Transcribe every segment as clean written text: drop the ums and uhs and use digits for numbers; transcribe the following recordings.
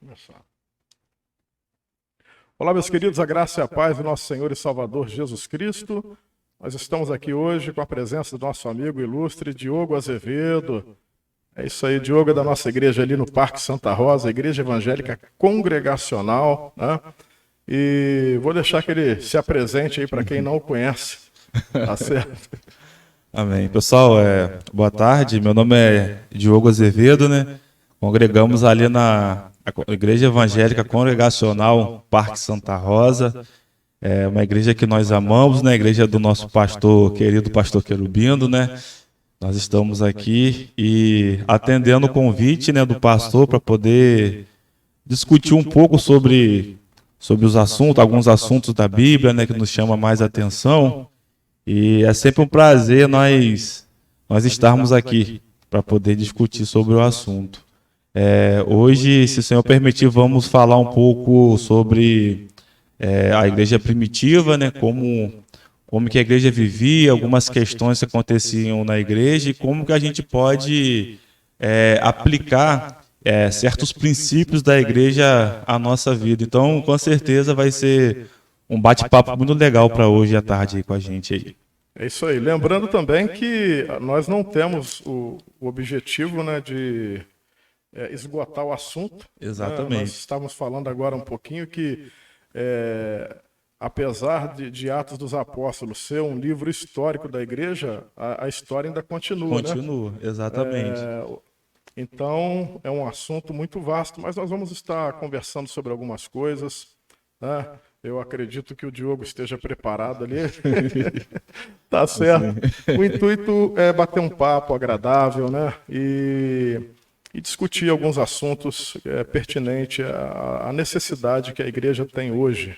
Começar. Olá, meus queridos, a graça e a paz do nosso Senhor e Salvador Jesus Cristo. Nós estamos aqui hoje com a presença do nosso amigo ilustre Diogo Azevedo. É isso aí, Diogo é da nossa igreja ali no Parque Santa Rosa, Igreja Evangélica Congregacional, né? E vou deixar que ele se apresente aí para quem não o conhece, tá certo? Amém. Pessoal, boa tarde, meu nome é Diogo Azevedo, né? Congregamos ali na Igreja Evangélica Congregacional Parque Santa Rosa. É uma igreja que nós amamos, né? A igreja do nosso pastor, querido pastor Querubino, né? Nós estamos aqui e atendendo o convite, né, do pastor para poder discutir um pouco sobre os assuntos, alguns assuntos da Bíblia, né, que nos chama mais atenção. E é sempre um prazer nós estarmos aqui para poder discutir sobre o assunto. Hoje, se o Senhor permitir, vamos falar um pouco sobre a igreja primitiva, né, como que a igreja vivia, algumas questões que aconteciam na igreja e como que a gente pode aplicar certos princípios da igreja à nossa vida. Então, com certeza vai ser um bate-papo muito legal para hoje à tarde aí com a gente aí. É isso aí. Lembrando também que nós não temos o objetivo, né, de esgotar o assunto. Exatamente. Né? Nós estávamos falando agora um pouquinho que apesar de Atos dos Apóstolos ser um livro histórico da igreja, a história ainda continua. Continua, né? Exatamente. Então, é um assunto muito vasto, mas nós vamos estar conversando sobre algumas coisas, né? Eu acredito que o Diogo esteja preparado ali. Tá certo. O intuito é bater um papo agradável, né? E discutir alguns assuntos pertinentes à necessidade que a igreja tem hoje.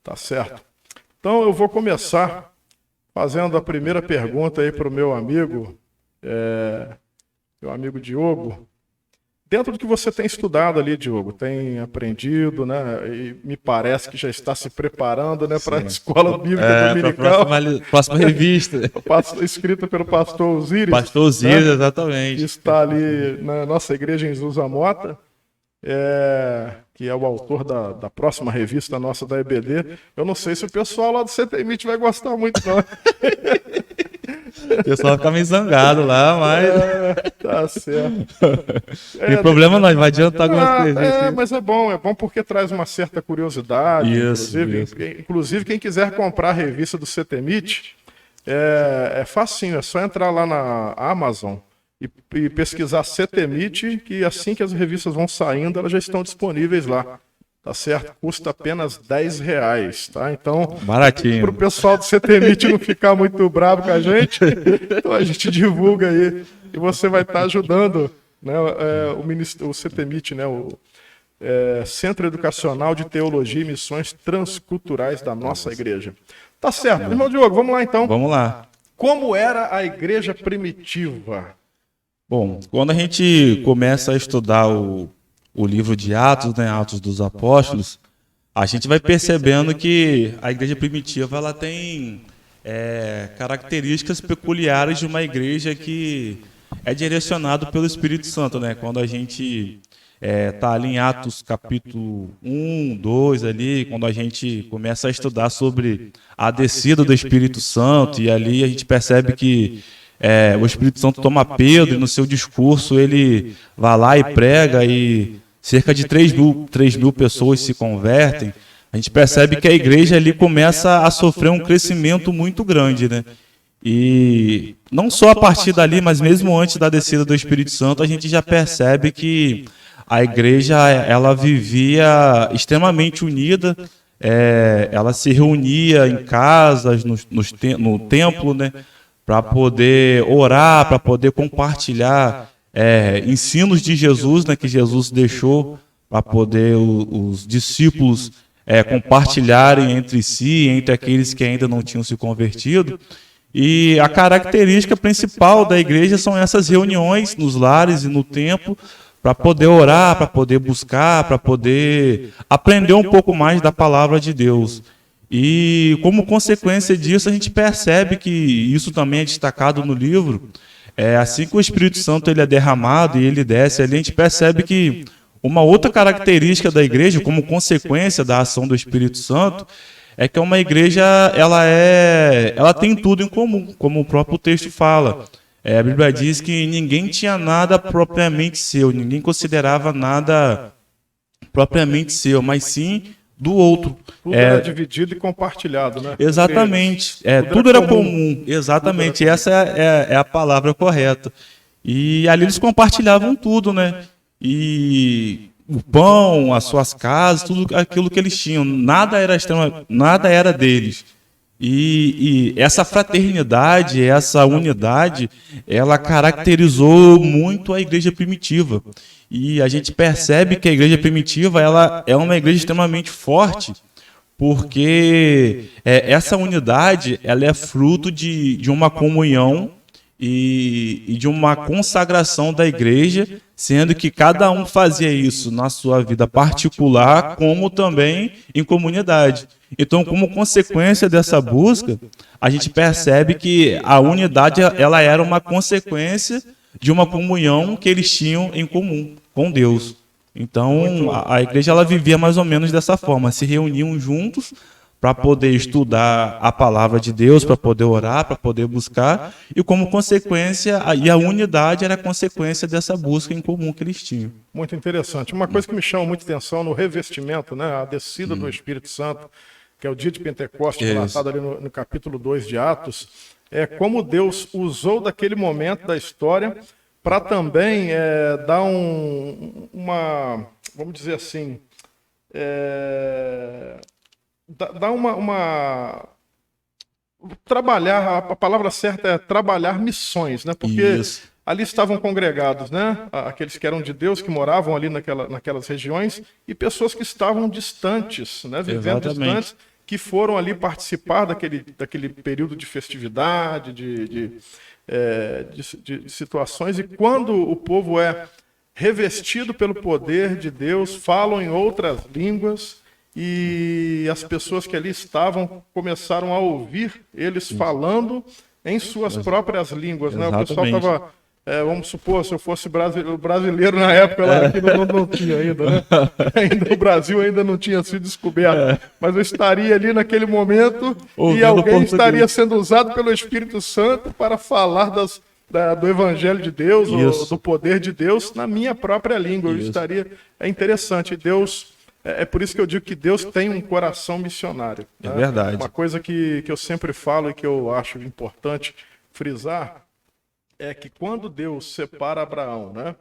Tá certo? Então eu vou começar fazendo a primeira pergunta aí para o meu amigo Diogo. Dentro do que você tem estudado ali, Diogo, tem aprendido, né? E me parece que já está se preparando, né, para a escola bíblica dominical. Próxima revista. Escrita pelo pastor Osíris. Pastor Osíris, né? Exatamente. Que está ali na nossa igreja em Zusa Mota. Que é o autor da próxima revista nossa da EBD. Eu não sei se o pessoal lá do CTMIT vai gostar muito, não. O pessoal fica meio zangado lá, mas... Tá certo. Tem problema não, vai adiantar algumas coisas. Mas é bom porque traz uma certa curiosidade. Isso. Inclusive, quem quiser comprar a revista do CTMIT, é facinho, é só entrar lá na Amazon e pesquisar CTMIT, que assim que as revistas vão saindo, elas já estão disponíveis lá. Tá certo? Custa apenas R$10, tá? Então, baratinho. Para o pessoal do CTMIT não ficar muito bravo com a gente, então a gente divulga aí. E você vai estar ajudando, né, o CTMIT, né, o Centro Educacional de Teologia e Missões Transculturais da nossa igreja. Tá certo. Irmão Diogo, vamos lá então. Vamos lá. Como era a igreja primitiva? Bom, quando a gente começa a estudar o livro de Atos, né, Atos dos Apóstolos, a gente vai percebendo que a igreja primitiva ela tem características peculiares de uma igreja que é direcionada pelo Espírito Santo, né? Quando a gente está ali em Atos capítulo 1, 2, ali, quando a gente começa a estudar sobre a descida do Espírito Santo, e ali a gente percebe que o Espírito Santo toma Pedro e no seu discurso ele vai lá e prega e cerca de 3 mil pessoas se convertem. A gente percebe que a igreja ali começa a sofrer um crescimento muito grande, né? E não só a partir dali, mas mesmo antes da descida do Espírito Santo, a gente já percebe que a igreja ela vivia extremamente unida, ela se reunia em casas, no templo, né? Para poder orar, para poder compartilhar ensinos de Jesus, né, que Jesus deixou para poder os discípulos compartilharem entre si, entre aqueles que ainda não tinham se convertido. E a característica principal da igreja são essas reuniões nos lares e no templo para poder orar, para poder buscar, para poder aprender um pouco mais da palavra de Deus. E como consequência disso, a gente percebe que isso também é destacado no livro. Assim que o Espírito Santo ele é derramado e ele desce ali, a gente percebe que uma outra característica da igreja, como consequência da ação do Espírito Santo, é que uma igreja ela tem tudo em comum, como o próprio texto fala. A Bíblia diz que ninguém tinha nada propriamente seu, ninguém considerava nada propriamente seu, mas sim do outro. Tudo era dividido e compartilhado, né? Exatamente. Tudo era comum. Exatamente. Essa é a palavra correta. E ali eles compartilhavam tudo, né? E o pão, as suas casas, tudo aquilo que eles tinham. Nada era deles. E essa fraternidade, essa unidade, ela caracterizou muito a igreja primitiva. E a gente percebe que a igreja primitiva ela é uma igreja extremamente forte, porque essa unidade ela é fruto de uma comunhão e de uma consagração da igreja, sendo que cada um fazia isso na sua vida particular, como também em comunidade. Então, como consequência dessa busca, a gente percebe que a unidade ela era uma consequência de uma comunhão que eles tinham em comum com Deus. Então, a igreja ela vivia mais ou menos dessa forma, se reuniam juntos para poder estudar a palavra de Deus, para poder orar, para poder buscar, e como consequência, a unidade era a consequência dessa busca em comum que eles tinham. Muito interessante. Uma coisa que me chama muita atenção no revestimento, né, a descida do Espírito Santo, que é o dia de Pentecostes, relatado ali no capítulo 2 de Atos, é como Deus usou daquele momento da história para também dar vamos dizer assim, dar trabalhar, a palavra certa é trabalhar missões, né? Porque ali estavam congregados, né? Aqueles que eram de Deus, que moravam ali naquelas regiões, e pessoas que estavam distantes, né? Vivendo distantes, que foram ali participar daquele período de festividade, de situações, e quando o povo é revestido pelo poder de Deus, falam em outras línguas, e as pessoas que ali estavam começaram a ouvir eles falando em suas próprias línguas, né? O pessoal estava, vamos supor, se eu fosse brasileiro na época, lá aqui não tinha ainda, né? Ainda o Brasil ainda não tinha sido descoberto, mas eu estaria ali naquele momento e alguém estaria sendo usado pelo Espírito Santo para falar do Evangelho de Deus, do poder de Deus na minha própria língua. Eu estaria, é interessante, Deus... É por isso que eu digo que Deus tem um coração missionário. Né? É verdade. Uma coisa que eu sempre falo e que eu acho importante frisar é que quando Deus separa Abraão, né,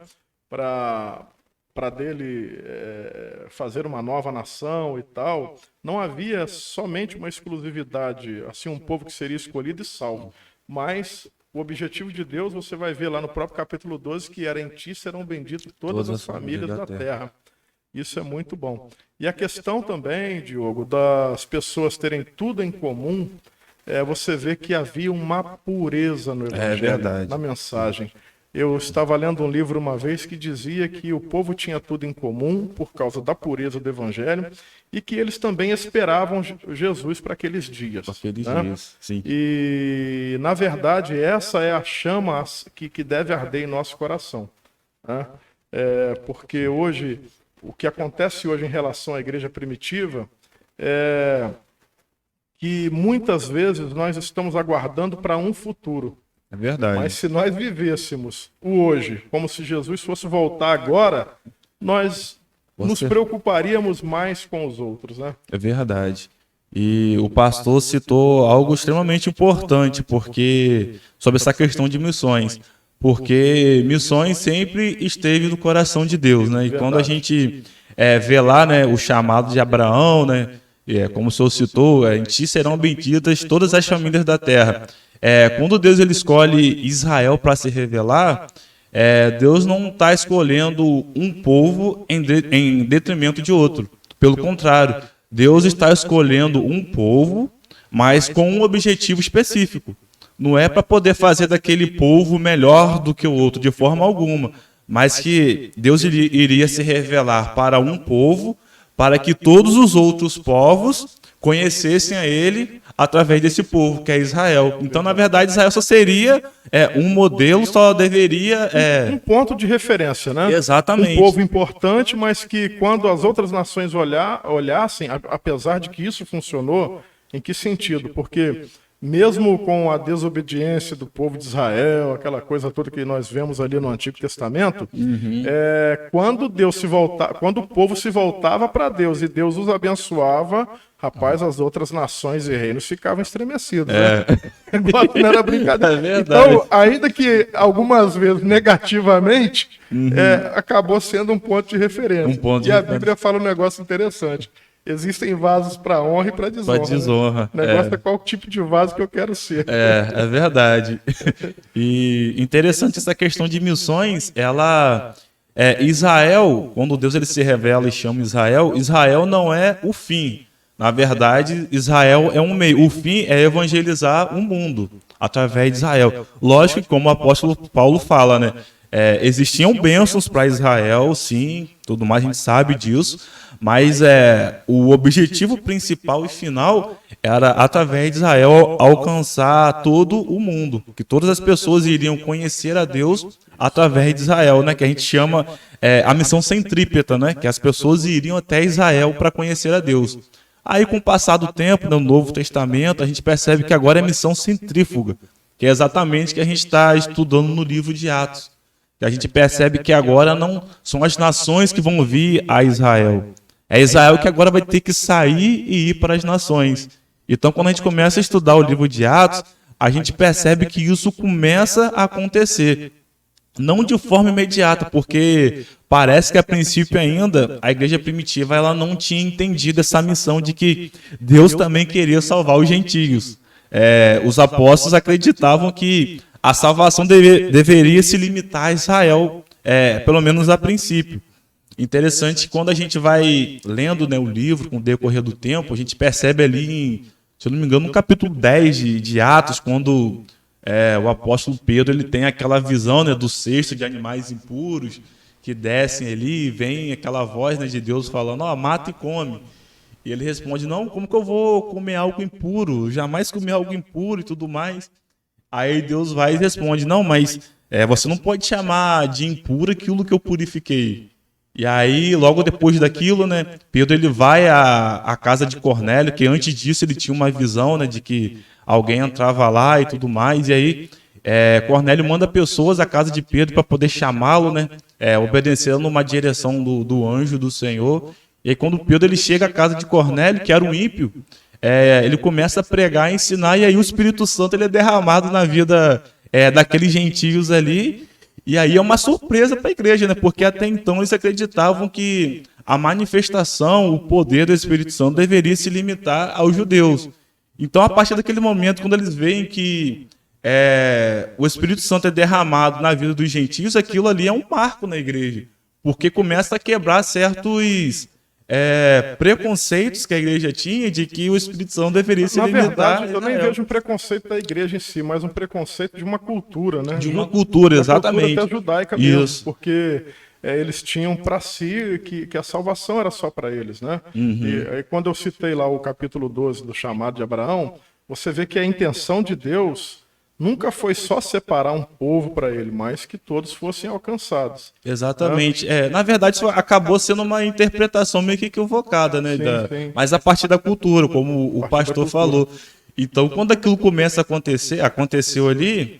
para dele fazer uma nova nação e tal, não havia somente uma exclusividade, assim, um povo que seria escolhido e salvo, mas o objetivo de Deus, você vai ver lá no próprio capítulo 12, que era em ti serão benditas todas as famílias da terra. Isso é muito bom. E a questão também, Diogo, das pessoas terem tudo em comum, você vê que havia uma pureza no Evangelho, na mensagem. Eu estava lendo um livro uma vez que dizia que o povo tinha tudo em comum por causa da pureza do Evangelho e que eles também esperavam Jesus para aqueles dias. Sim. E, na verdade, essa é a chama que deve arder em nosso coração. Né? Porque hoje... O que acontece hoje em relação à igreja primitiva é que muitas vezes nós estamos aguardando para um futuro. É verdade. Mas se nós vivêssemos o hoje, como se Jesus fosse voltar agora, nós nos preocuparíamos mais com os outros, né? É verdade. E o pastor citou algo extremamente importante, porque sobre essa questão de missões. Porque missões sempre esteve no coração de Deus, né? E quando a gente vê lá, né, o chamado de Abraão, né, como o senhor citou, em ti serão benditas todas as famílias da terra. Quando Deus ele escolhe Israel para se revelar, Deus não está escolhendo um povo em detrimento de outro. Pelo contrário, Deus está escolhendo um povo, mas com um objetivo específico. Não é para poder fazer daquele povo melhor do que o outro, de forma alguma. Mas que Deus iria se revelar para um povo, para que todos os outros povos conhecessem a Ele através desse povo, que é Israel. Então, na verdade, Israel só seria um modelo, só deveria... Um ponto de referência, né? Exatamente. Um povo importante, mas que quando as outras nações olhassem, apesar de que isso funcionou, em que sentido? Porque mesmo com a desobediência do povo de Israel, aquela coisa toda que nós vemos ali no Antigo Testamento, quando quando o povo se voltava para Deus e Deus os abençoava, rapaz, as outras nações e reinos ficavam estremecidos. Né? Não era brincadeira. Então, ainda que algumas vezes negativamente, acabou sendo um ponto de referência. E a Bíblia fala um negócio interessante. Existem vasos para honra e para desonra. Para desonra. Né? O negócio é qual tipo de vaso que eu quero ser. É verdade. E interessante essa questão de missões, Israel, quando Deus ele se revela e chama Israel, Israel não é o fim. Na verdade, Israel é um meio. O fim é evangelizar o mundo através de Israel. Lógico que, como o apóstolo Paulo fala, né? Existiam bênçãos para Israel, sim, tudo mais, a gente sabe disso, mas o objetivo principal e final era, através de Israel, alcançar todo o mundo, que todas as pessoas iriam conhecer a Deus através de Israel, né, que a gente chama a missão centrípeta, né, que as pessoas iriam até Israel para conhecer a Deus. Aí, com o passar do tempo, no Novo Testamento, a gente percebe que agora é missão centrífuga, que é exatamente o que a gente está estudando no livro de Atos. A gente percebe que agora não são as nações que vão vir a Israel. É Israel que agora vai ter que sair e ir para as nações. Então, quando a gente começa a estudar o livro de Atos, a gente percebe que isso começa a acontecer. Não de forma imediata, porque parece que a princípio ainda a igreja primitiva ela não tinha entendido essa missão de que Deus também queria salvar os gentios. Os apóstolos acreditavam que a salvação deveria se limitar a Israel, pelo menos a princípio. Interessante, quando a gente vai lendo, né, o livro com o decorrer do tempo, a gente percebe ali, se eu não me engano, no capítulo 10 de Atos, quando o apóstolo Pedro ele tem aquela visão, né, do cesto de animais impuros que descem ali e vem aquela voz, né, de Deus falando, mata e come. E ele responde, não, como que eu vou comer algo impuro? Jamais comer algo impuro e tudo mais. Aí Deus vai e responde, não, mas você não pode chamar de impuro aquilo que eu purifiquei. E aí, logo depois daquilo, né, Pedro ele vai à casa de Cornélio, que antes disso ele tinha uma visão, né, de que alguém entrava lá e tudo mais. E aí, Cornélio manda pessoas à casa de Pedro para poder chamá-lo, né, obedecendo uma direção do anjo do Senhor. E aí, quando Pedro ele chega à casa de Cornélio, que era um ímpio, ele começa a pregar, ensinar, e aí o Espírito Santo ele é derramado na vida daqueles gentios ali. E aí é uma surpresa para a igreja, né? Porque até então eles acreditavam que a manifestação, o poder do Espírito Santo deveria se limitar aos judeus. Então, a partir daquele momento, quando eles veem que o Espírito Santo é derramado na vida dos gentios, aquilo ali é um marco na igreja. Porque começa a quebrar certos preconceitos que a igreja tinha de que o Espírito Santo deveria se limitar. Na verdade, eu nem vejo um preconceito da igreja em si, mas um preconceito de uma cultura, né? De uma cultura, exatamente. Uma cultura até judaica mesmo, porque eles tinham para si que a salvação era só para eles, né? E aí, quando eu citei lá o capítulo 12 do chamado de Abraão, você vê que a intenção de Deus nunca foi só separar um povo para ele, mas que todos fossem alcançados. Exatamente. Na verdade, isso acabou sendo uma interpretação meio que equivocada, né? Sim. Mas a partir da cultura, como o pastor falou. Então, quando aquilo começa a acontecer, aconteceu ali,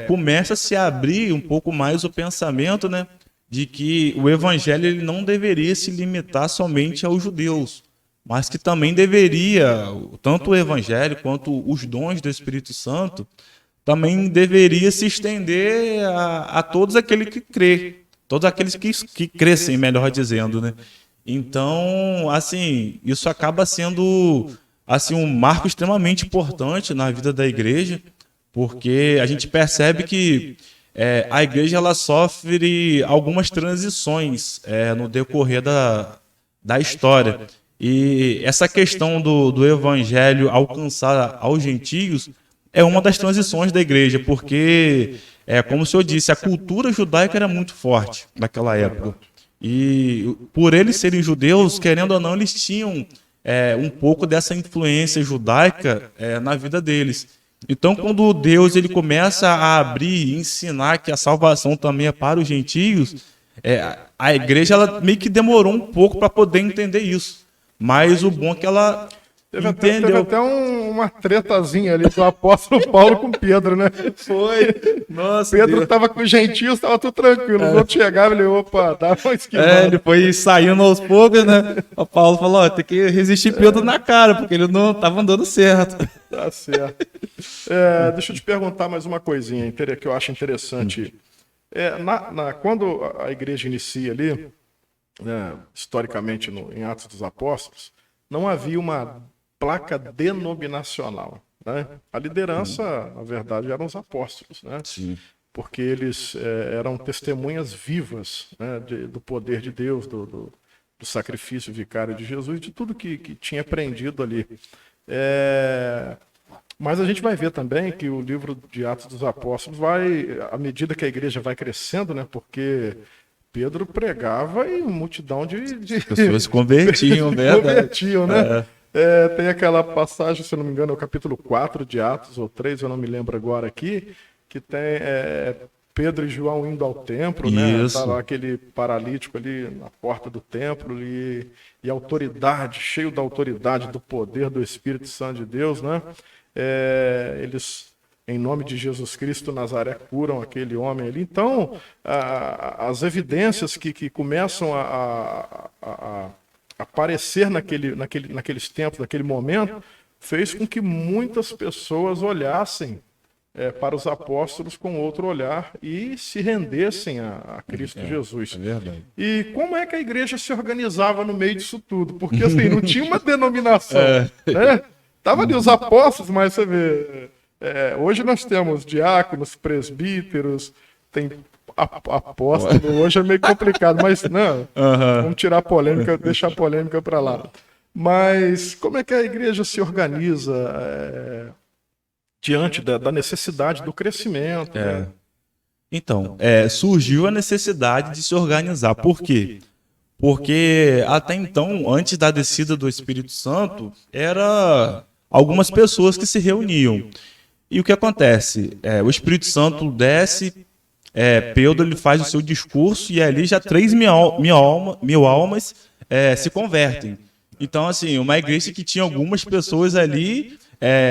começa a se abrir um pouco mais o pensamento, né? De que o evangelho ele não deveria se limitar somente aos judeus, mas que também deveria, tanto o evangelho quanto os dons do Espírito Santo, também deveria se estender a todos aqueles que crê, todos aqueles que crescem, melhor dizendo, né? Então, assim, isso acaba sendo assim um marco extremamente importante na vida da igreja, porque a gente percebe que a igreja ela sofre algumas transições no decorrer da história. E essa questão do evangelho alcançar aos gentios é uma das transições da igreja, porque, como o senhor disse, a cultura judaica era muito forte naquela época. E por eles serem judeus, querendo ou não, eles tinham um pouco dessa influência judaica na vida deles. Então, quando Deus ele começa a abrir e ensinar que a salvação também é para os gentios, a igreja ela meio que demorou um pouco para poder entender isso. Mas o bom é que ela entendeu. Teve até uma tretazinha ali do apóstolo Paulo com Pedro, né? Foi. Nossa, Pedro estava com os gentios, estava tudo tranquilo. Os outros chegavam e ele, opa, dava uma esquivada. Ele foi saindo aos poucos, né? O Paulo falou, ó, tem que resistir Pedro na cara, porque ele não estava andando certo. Tá certo. Deixa eu te perguntar mais uma coisinha que eu acho interessante. Quando a igreja inicia ali, né, historicamente em Atos dos Apóstolos, não havia uma placa denominacional, né? A liderança, na verdade, eram os apóstolos, né? Sim. Porque eles eram testemunhas vivas, né, do poder de Deus, do sacrifício vicário de Jesus, de tudo que tinha aprendido ali. Mas a gente vai ver também que o livro de Atos dos Apóstolos à medida que a igreja vai crescendo, né, porque Pedro pregava e multidão de pessoas se convertiam, né? Tem aquela passagem, se eu não me engano, é o capítulo 4 de Atos, ou 3, eu não me lembro agora aqui, que tem Pedro e João indo ao templo, né? Tá lá aquele paralítico ali na porta do templo e autoridade, cheio da autoridade, do poder do Espírito Santo de Deus, né? Eles, em nome de Jesus Cristo Nazaré, curam aquele homem ali. Então, as evidências que começam a aparecer naqueles tempos, naquele momento, fez com que muitas pessoas olhassem para os apóstolos com outro olhar e se rendessem a Cristo Jesus. É verdade. E como é que a igreja se organizava no meio disso tudo? Porque assim, não tinha uma denominação, né? Tava ali os apóstolos, mas você vê, hoje nós temos diáconos, presbíteros, tem apóstolo, hoje é meio complicado, mas não, vamos tirar a polêmica, deixar a polêmica para lá. Mas como é que a igreja se organiza diante da necessidade do crescimento? Né? Então, surgiu a necessidade de se organizar. Por quê? Porque até então, antes da descida do Espírito Santo, era algumas pessoas que se reuniam. E o que acontece? O Espírito Santo desce, Pedro ele faz o seu discurso e ali já 3.000 almas se convertem. Então, assim, uma igreja que tinha algumas pessoas ali,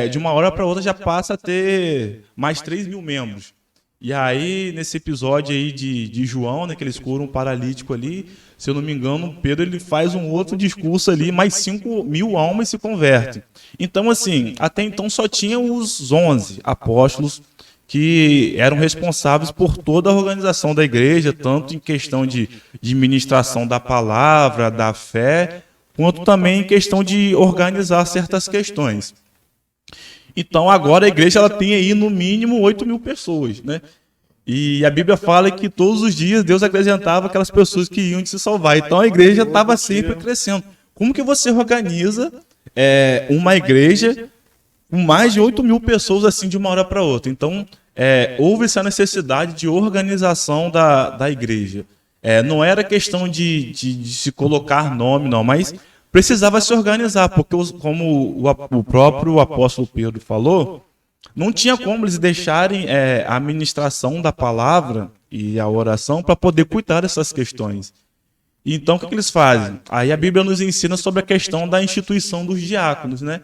de uma hora para outra já passa a ter mais 3.000 membros. E aí, nesse episódio aí de João, né, que eles curam um paralítico ali, se eu não me engano, Pedro ele faz um outro discurso ali, mais 5.000 almas se convertem. Então, assim, até então só tinham os 11 apóstolos que eram responsáveis por toda a organização da igreja, tanto em questão de ministração da palavra, da fé, quanto também em questão de organizar certas questões. Então, agora a igreja ela tem aí no mínimo 8.000 pessoas, né? E a Bíblia fala que todos os dias Deus acrescentava aquelas pessoas que iam de se salvar. Então, a igreja estava sempre crescendo. Como que você organiza uma igreja com mais de 8.000 pessoas assim de uma hora para outra? Então, houve essa necessidade de organização da igreja. Não era questão de se colocar nome, não, mas precisava se organizar, porque como o próprio apóstolo Pedro falou, não tinha como eles deixarem a ministração da palavra e a oração para poder cuidar dessas questões. Então, o que eles fazem? Aí a Bíblia nos ensina sobre a questão da instituição dos diáconos, né?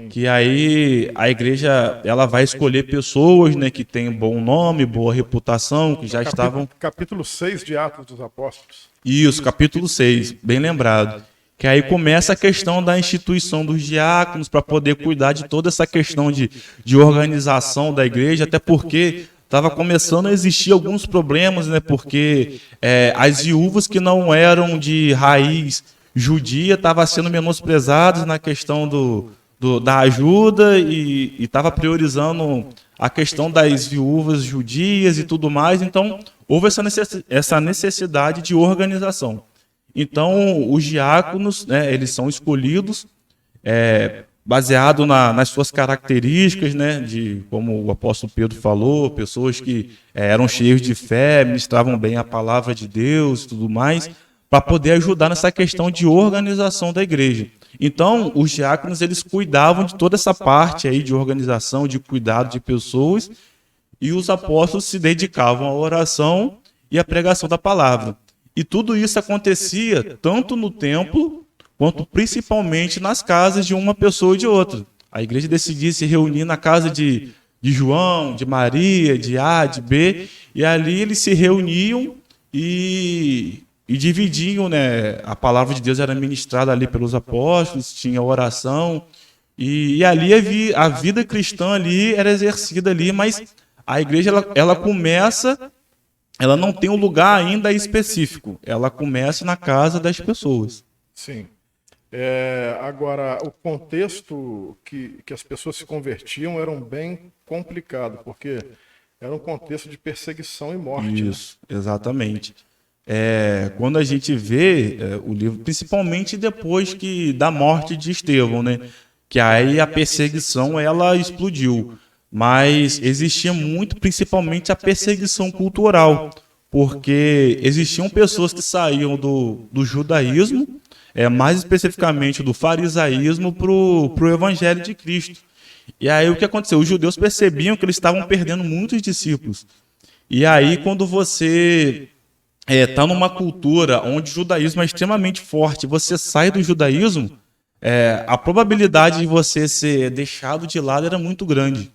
Que aí a igreja ela vai escolher pessoas, né, que têm bom nome, boa reputação, que já estavam... Capítulo 6 de Atos dos Apóstolos. Isso, capítulo 6, bem lembrado. Que aí começa a questão da instituição dos diáconos para poder cuidar de toda essa questão de organização da igreja, até porque estava começando a existir alguns problemas, né? Porque as viúvas que não eram de raiz judia estavam sendo menosprezadas na questão da ajuda e estava priorizando a questão das viúvas judias e tudo mais. Então, houve essa necessidade de organização. Então, os diáconos, né, eles são escolhidos baseado nas suas características, né, de como o apóstolo Pedro falou, pessoas que eram cheios de fé, ministravam bem a palavra de Deus e tudo mais, para poder ajudar nessa questão de organização da igreja. Então, os diáconos, eles cuidavam de toda essa parte aí de organização, de cuidado de pessoas, e os apóstolos se dedicavam à oração e à pregação da palavra. E tudo isso acontecia tanto no templo, quanto principalmente nas casas de uma pessoa e de outra. A igreja decidia se reunir na casa de João, de Maria, de A, de B, e ali eles se reuniam e dividiam, né? A palavra de Deus era ministrada ali pelos apóstolos, tinha oração, e ali a vida cristã ali era exercida ali, mas a igreja ela começa, ela não tem um lugar ainda específico, ela começa na casa das pessoas. Sim. Agora, o contexto que as pessoas se convertiam era bem complicado, porque era um contexto de perseguição e morte. Isso, exatamente. Quando a gente vê o livro, principalmente depois da morte de Estevão, né? Que aí a perseguição ela explodiu, mas existia muito, principalmente a perseguição cultural, porque existiam pessoas que saíam do judaísmo, mais especificamente do farisaísmo, para o evangelho de Cristo. E aí o que aconteceu? Os judeus percebiam que eles estavam perdendo muitos discípulos. E aí quando você está numa cultura onde o judaísmo é extremamente forte, você sai do judaísmo, a probabilidade de você ser deixado de lado era muito grande.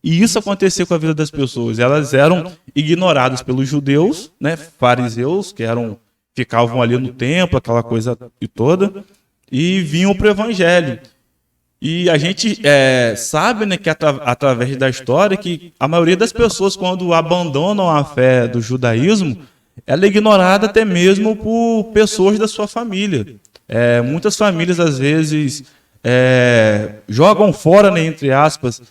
E isso aconteceu com a vida das pessoas. Elas eram ignoradas pelos judeus, né, fariseus, que ficavam ali no templo, aquela coisa toda, e vinham para o evangelho. E a gente sabe, né, que através da história, que a maioria das pessoas, quando abandonam a fé do judaísmo, ela é ignorada até mesmo por pessoas da sua família. Muitas famílias, às vezes, jogam fora, né, entre aspas,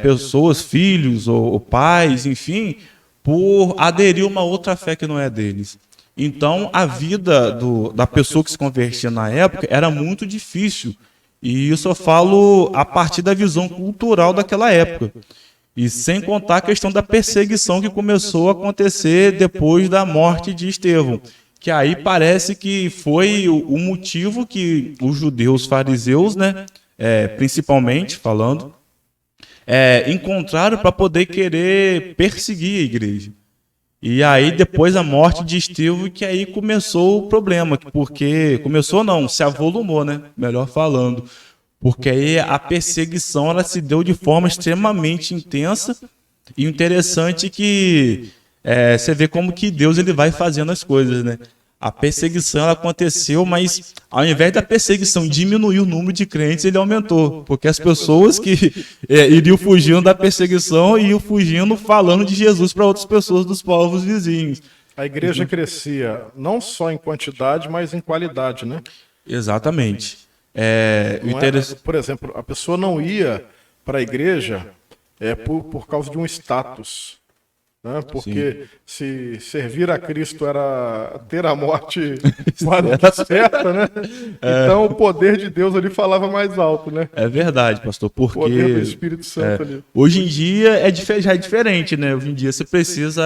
pessoas, filhos ou pais, enfim, por aderir a uma outra fé que não é deles. Então, a vida da pessoa que se convertia na época era muito difícil. E isso eu falo a partir da visão cultural daquela época. E sem contar a questão da perseguição que começou a acontecer depois da morte de Estevão. Que aí parece que foi o motivo que os judeus fariseus, né, principalmente falando, encontraram para poder querer perseguir a igreja. E aí, depois da morte de Estevão, que aí começou o problema, porque começou não, se avolumou, né? Melhor falando. Porque aí a perseguição ela se deu de forma extremamente intensa, e o interessante é que você vê como que Deus ele vai fazendo as coisas, né? A perseguição ela aconteceu, mas ao invés da perseguição diminuir o número de crentes, ele aumentou. Porque as pessoas que iriam fugindo da perseguição iam fugindo falando de Jesus para outras pessoas dos povos vizinhos. A igreja crescia não só em quantidade, mas em qualidade, né? Exatamente. Por exemplo, a pessoa não ia para a igreja por causa de um status. Né? Porque se servir a Cristo era ter a morte quase certa, né? Então o poder de Deus ali falava mais alto, né? É verdade, pastor, porque o poder do Espírito Santo ali. Hoje em dia já é diferente, né? Hoje em dia você precisa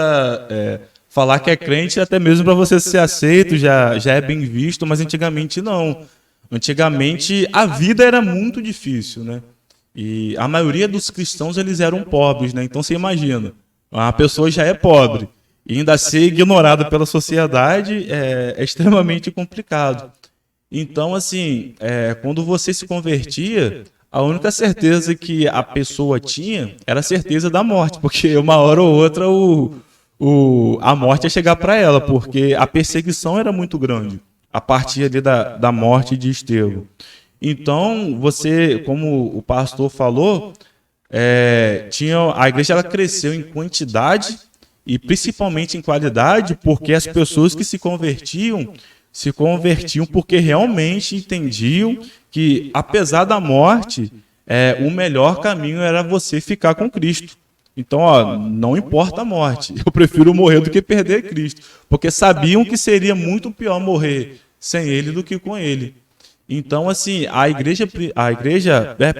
falar que é crente até mesmo para você ser aceito, já é bem visto, mas antigamente não. Antigamente a vida era muito difícil, né? E a maioria dos cristãos eles eram pobres, né? Então você imagina, a pessoa já é pobre e ainda ser ignorada pela sociedade é extremamente complicado. Então, assim, quando você se convertia, a única certeza que a pessoa tinha era a certeza da morte, porque uma hora ou outra a morte ia chegar para ela, porque a perseguição era muito grande a partir ali da morte de Estevão. Então, você, como o pastor falou, a igreja ela cresceu em quantidade e principalmente em qualidade, porque as pessoas que se convertiam porque realmente entendiam que, apesar da morte, o melhor caminho era você ficar com Cristo. Então, não importa a morte, eu prefiro morrer do que perder Cristo, porque sabiam que seria muito pior morrer sem Ele do que com Ele. Então, assim, a igreja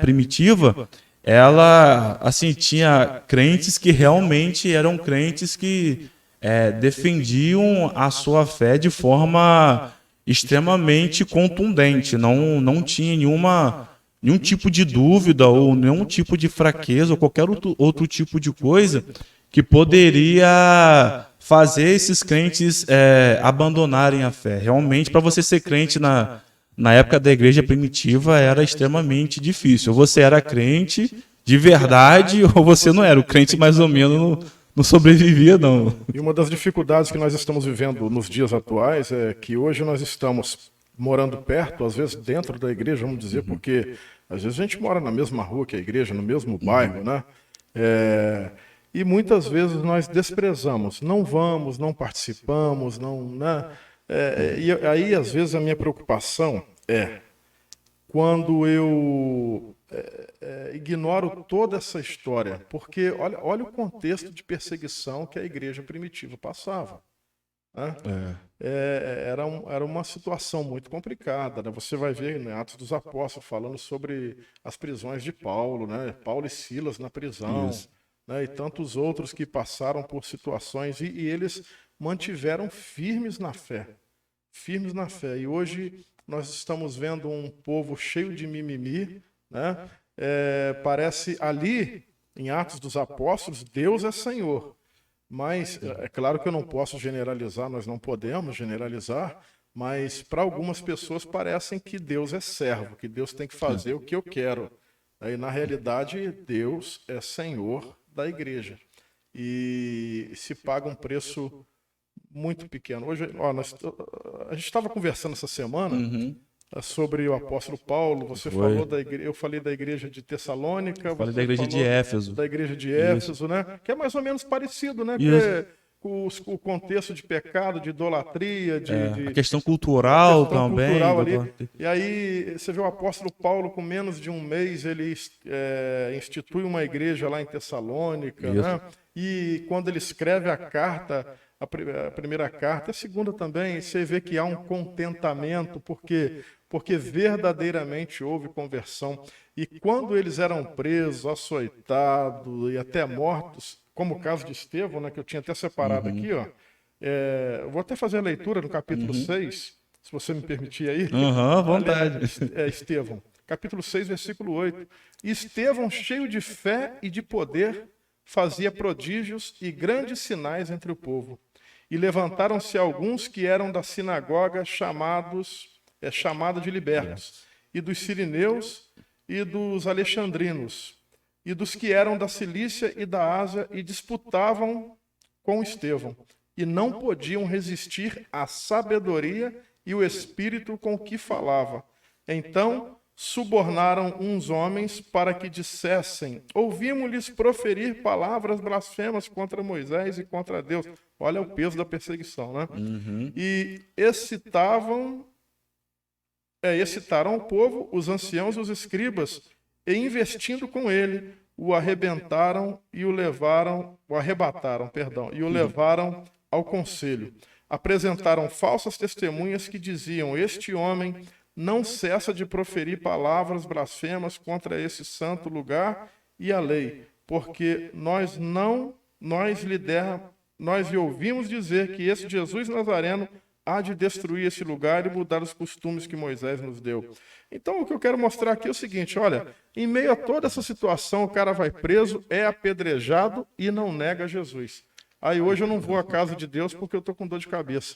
primitiva, ela assim tinha crentes que realmente eram crentes que defendiam a sua fé de forma extremamente contundente, não tinha nenhum tipo de dúvida ou nenhum tipo de fraqueza ou qualquer outro tipo de coisa que poderia fazer esses crentes abandonarem a fé. Realmente, para você ser crente na época da igreja primitiva, era extremamente difícil. Ou você era crente de verdade ou você não era. O crente mais ou menos não sobrevivia, não. E uma das dificuldades que nós estamos vivendo nos dias atuais é que hoje nós estamos morando perto, às vezes dentro da igreja, vamos dizer, porque às vezes a gente mora na mesma rua que a igreja, no mesmo bairro, né? E muitas vezes nós desprezamos, não vamos, não participamos, não, né? E aí, às vezes, a minha preocupação é quando eu ignoro toda essa história, porque olha o contexto de perseguição que a igreja primitiva passava. Né? Era uma situação muito complicada. Né? Você vai ver, né, Atos dos Apóstolos falando sobre as prisões de Paulo, né? Paulo e Silas na prisão, né? E tantos outros que passaram por situações e eles mantiveram firmes na fé. Firmes na fé. E hoje nós estamos vendo um povo cheio de mimimi, né? Parece ali, em Atos dos Apóstolos, Deus é Senhor. Mas é claro que eu não posso generalizar, nós não podemos generalizar, mas para algumas pessoas parecem que Deus é servo, que Deus tem que fazer o que eu quero. E na realidade, Deus é Senhor da igreja. E se paga um preço muito pequeno. Hoje, a gente estava conversando essa semana sobre o apóstolo Paulo. Você falou da igreja, eu falei da igreja de Tessalônica. Falei da igreja de Éfeso. Da igreja de Éfeso, né? Que é mais ou menos parecido, né? Com o contexto de pecado, de idolatria, a questão cultural também. Cultural ali. E aí você vê o apóstolo Paulo, com menos de um mês, ele institui uma igreja lá em Tessalônica, né? E quando ele escreve a carta, a primeira carta, a segunda também, você vê que há um contentamento, porque verdadeiramente houve conversão. E quando eles eram presos, açoitados e até mortos, como o caso de Estevão, né, que eu tinha até separado aqui, ó, vou até fazer a leitura no capítulo 6, se você me permitir aí. À vontade. Estevão, capítulo 6, versículo 8. Estevão, cheio de fé e de poder, fazia prodígios e grandes sinais entre o povo. E levantaram-se alguns que eram da sinagoga chamada de libertos, e dos sirineus e dos alexandrinos, e dos que eram da Cilícia e da Ásia, e disputavam com Estevão, e não podiam resistir à sabedoria e o espírito com que falava. Então subornaram uns homens para que dissessem: ouvimos-lhes proferir palavras blasfemas contra Moisés e contra Deus. Olha o peso da perseguição, né? E excitaram o povo, os anciãos e os escribas, e investindo com ele, o arrebataram e o levaram ao conselho. Apresentaram falsas testemunhas que diziam: este homem não cessa de proferir palavras blasfemas contra esse santo lugar e a lei, porque nós lhe ouvimos dizer que esse Jesus Nazareno há de destruir esse lugar e mudar os costumes que Moisés nos deu. Então, o que eu quero mostrar aqui é o seguinte: olha, em meio a toda essa situação, o cara vai preso, é apedrejado e não nega Jesus. Aí hoje eu não vou à casa de Deus porque eu estou com dor de cabeça.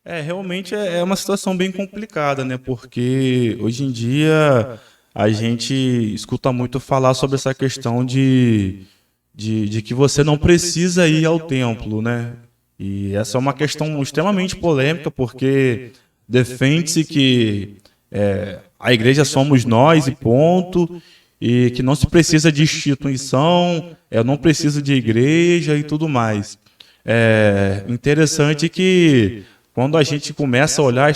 Realmente é uma situação bem complicada, né? Porque hoje em dia a gente escuta muito falar sobre essa questão de que você não precisa ir ao templo, né? E essa é uma questão extremamente polêmica, porque defende-se que a igreja somos nós e ponto, e que não se precisa de instituição, não precisa de igreja e tudo mais. Interessante que quando a gente começa a olhar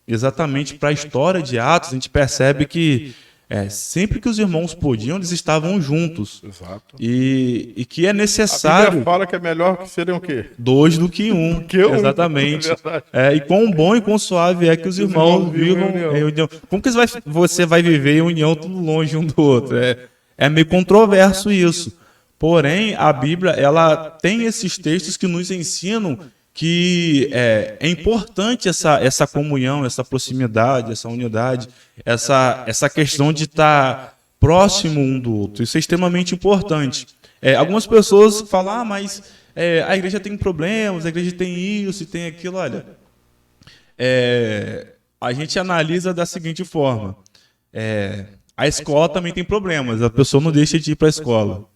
exatamente para a história de Atos, a gente percebe que sempre que os irmãos podiam, eles estavam juntos. Exato. E que é necessário... A Bíblia fala que é melhor que serem o quê? 2 do que 1. Exatamente. E quão bom e quão suave é que os irmãos vivam em união. Como que você vai viver em união tudo longe um do outro? É meio controverso isso. Porém, a Bíblia ela tem esses textos que nos ensinam que é importante essa comunhão, essa proximidade, essa unidade, essa questão de estar próximo um do outro. Isso é extremamente importante. Algumas pessoas falam, mas a igreja tem problemas, a igreja tem isso e tem aquilo. Olha, a gente analisa da seguinte forma. A escola também tem problemas, a pessoa não deixa de ir para a escola.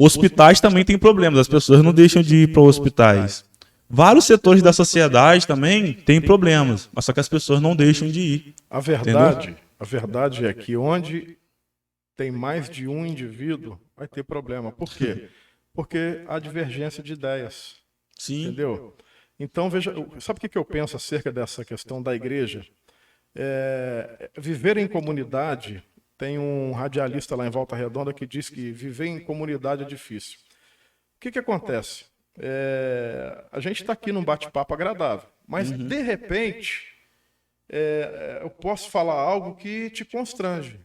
Hospitais também têm problemas, as pessoas não deixam de ir para hospitais. Vários setores da sociedade também têm problemas, mas só que as pessoas não deixam de ir. A verdade é que onde tem mais de um indivíduo, vai ter problema. Por quê? Porque há divergência de ideias. Sim. Entendeu? Então, veja, sabe o que eu penso acerca dessa questão da igreja? Viver em comunidade, tem um radialista lá em Volta Redonda que diz que viver em comunidade é difícil. O que acontece? A gente está aqui num bate-papo agradável, mas de repente eu posso falar algo que te constrange.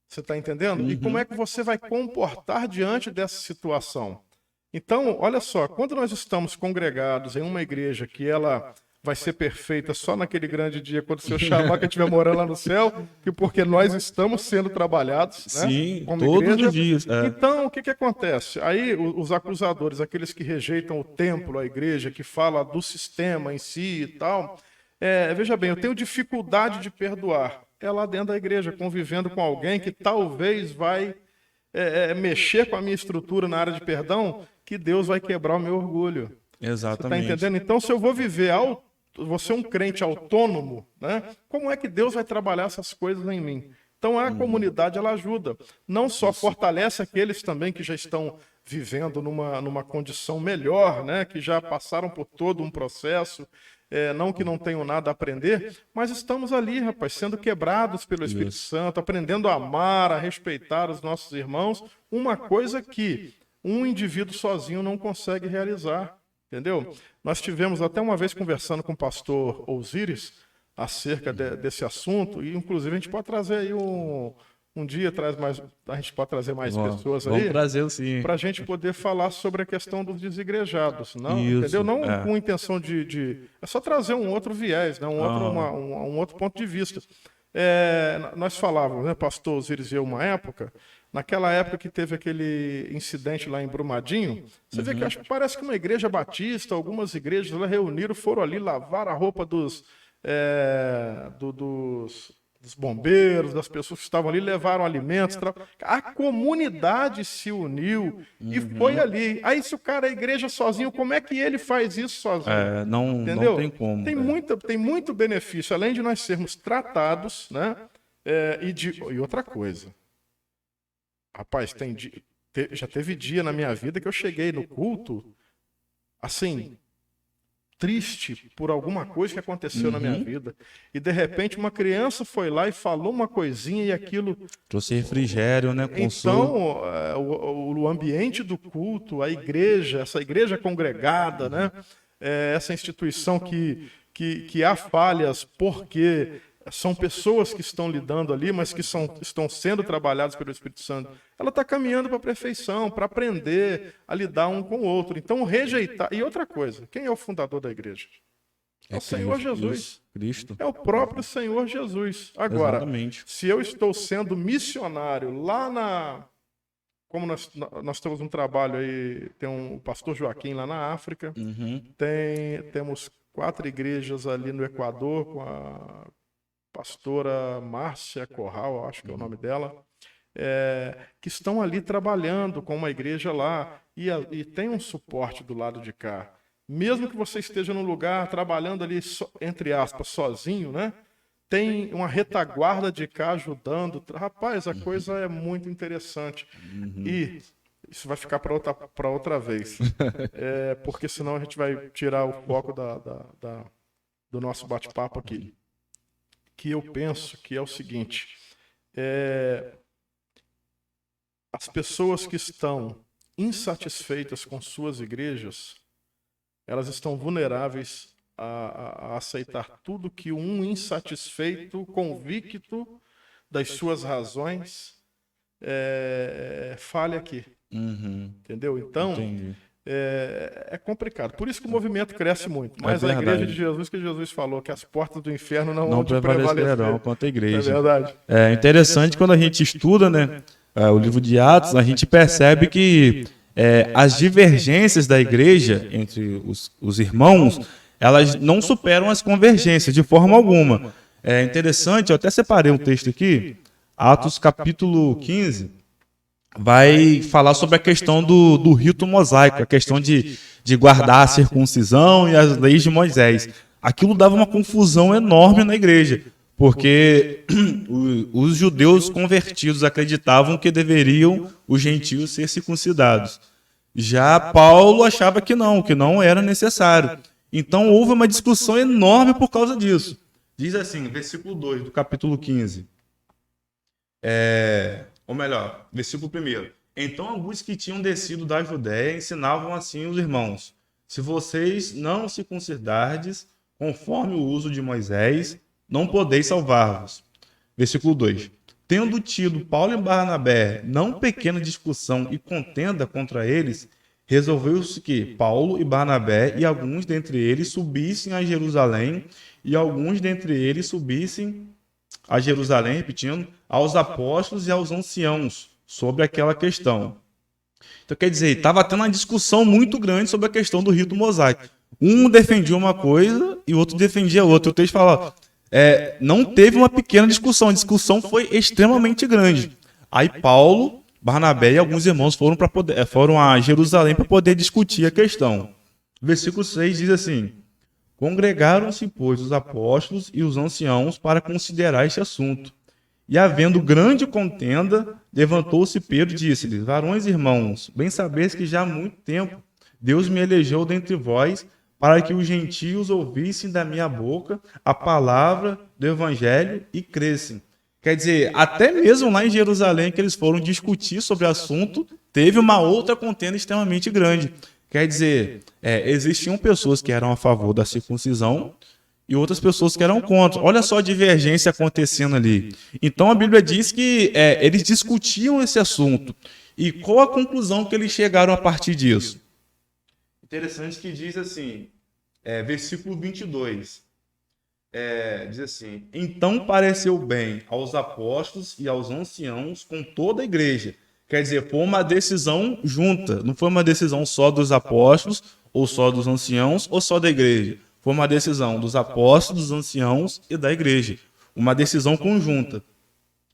Você está entendendo? E como é que você vai comportar diante dessa situação? Então, olha só, quando nós estamos congregados em uma igreja que ela vai ser perfeita só naquele grande dia, quando o Senhor chamar que estiver morando lá no céu, porque nós estamos sendo trabalhados, né? Sim, como todos igreja. os dias. Então, o que acontece? Aí os acusadores, aqueles que rejeitam o templo, a igreja, que fala do sistema em si e tal, veja bem, eu tenho dificuldade de perdoar. Lá dentro da igreja, convivendo com alguém que talvez vai mexer com a minha estrutura na área de perdão, que Deus vai quebrar o meu orgulho. Exatamente. Você está entendendo? Então, se eu vou viver você é um crente autônomo, né? Como é que Deus vai trabalhar essas coisas em mim? Então, a comunidade, ela ajuda. Não só fortalece aqueles também que já estão vivendo numa condição melhor, né? Que já passaram por todo um processo, não que não tenham nada a aprender, mas estamos ali, rapaz, sendo quebrados pelo Espírito Santo, aprendendo a amar, a respeitar os nossos irmãos, uma coisa que um indivíduo sozinho não consegue realizar. Entendeu? Nós tivemos até uma vez conversando com o pastor Osíris acerca desse assunto, e inclusive a gente pode trazer aí um dia, a gente pode trazer mais pessoas aí, para a gente poder falar sobre a questão dos desigrejados, não, entendeu? Não com intenção é só trazer um outro viés, né? um outro ponto de vista. Nós falávamos, né, pastor Osíris e eu, naquela época que teve aquele incidente lá em Brumadinho, você vê que parece que uma igreja batista, algumas igrejas lá reuniram, foram ali lavar a roupa dos bombeiros, das pessoas que estavam ali, levaram alimentos. A comunidade se uniu e foi ali. Aí se o cara é igreja sozinho, como é que ele faz isso sozinho? Entendeu? Não tem como. Tem muito benefício, além de nós sermos tratados, né? E outra coisa. Rapaz, já teve dia na minha vida que eu cheguei no culto, assim, triste por alguma coisa que aconteceu na minha vida. E, de repente, uma criança foi lá e falou uma coisinha e aquilo... Trouxe refrigério, né? Consolo. Então, o ambiente do culto, a igreja, essa igreja congregada, né? Essa instituição que há falhas porque... São pessoas que estão lidando ali, mas que estão sendo trabalhadas pelo Espírito Santo. Ela está caminhando para a perfeição, para aprender a lidar um com o outro. Então, rejeitar... E outra coisa, quem é o fundador da igreja? É o Senhor Jesus. Cristo. É o próprio Senhor Jesus. Agora, exatamente. Se eu estou sendo missionário lá como nós temos um trabalho aí, tem o pastor Joaquim lá na África, temos 4 igrejas ali no Equador, com a pastora Márcia Corral, acho que é o nome dela, que estão ali trabalhando com uma igreja lá e tem um suporte do lado de cá. Mesmo que você esteja num lugar trabalhando ali, entre aspas, sozinho, né? Tem uma retaguarda de cá ajudando. Rapaz, a coisa é muito interessante. E isso vai ficar para outra vez. Porque senão a gente vai tirar o foco do nosso bate-papo aqui. Que eu penso que é o seguinte: as pessoas que estão insatisfeitas com suas igrejas, elas estão vulneráveis a aceitar tudo que um insatisfeito, convicto das suas razões, fale aqui. Entendeu? Então, é complicado. Por isso que o movimento cresce muito. Mas a igreja de Jesus, que Jesus falou que as portas do inferno não vão prevalecerão contra a igreja. É verdade. É interessante quando a gente estuda, né, o livro de Atos, a gente percebe que as divergências da igreja entre os irmãos, elas não superam as convergências de forma alguma. É interessante, eu até separei um texto aqui, Atos capítulo 15, vai falar sobre a questão do rito mosaico, a questão de guardar a circuncisão e as leis de Moisés. Aquilo dava uma confusão enorme na igreja, porque os judeus convertidos acreditavam que deveriam os gentios ser circuncidados. Já Paulo achava que não era necessário. Então houve uma discussão enorme por causa disso. Diz assim, versículo 2 do capítulo 15. Ou melhor, versículo 1. Então alguns que tinham descido da Judéia ensinavam assim os irmãos: se vocês não circuncidardes conforme o uso de Moisés, não podeis salvar-vos. Versículo 2. Tendo tido Paulo e Barnabé não pequena discussão e contenda contra eles, resolveu-se que Paulo e Barnabé e alguns dentre eles subissem a Jerusalém, repetindo, aos apóstolos e aos anciãos sobre aquela questão. Então, quer dizer, estava tendo uma discussão muito grande sobre a questão do rito mosaico. Um defendia uma coisa e o outro defendia outra. O texto fala, não teve uma pequena discussão, a discussão foi extremamente grande. Aí Paulo, Barnabé e alguns irmãos foram a Jerusalém para poder discutir a questão. Versículo 6 diz assim: congregaram-se, pois, os apóstolos e os anciãos para considerar este assunto. E, havendo grande contenda, levantou-se Pedro e disse-lhes: varões irmãos, bem sabeis que já há muito tempo Deus me elegeu dentre vós para que os gentios ouvissem da minha boca a palavra do evangelho e crescem. Quer dizer, até mesmo lá em Jerusalém, que eles foram discutir sobre o assunto, teve uma outra contenda extremamente grande. Quer dizer, existiam pessoas que eram a favor da circuncisão e outras pessoas que eram contra. Olha só a divergência acontecendo ali. Então a Bíblia diz que eles discutiam esse assunto. E qual a conclusão que eles chegaram a partir disso? Interessante que diz assim, versículo 22. Diz assim: então pareceu bem aos apóstolos e aos anciãos com toda a igreja. Quer dizer, foi uma decisão junta. Não foi uma decisão só dos apóstolos, ou só dos anciãos, ou só da igreja. Foi uma decisão dos apóstolos, dos anciãos e da igreja. Uma decisão conjunta.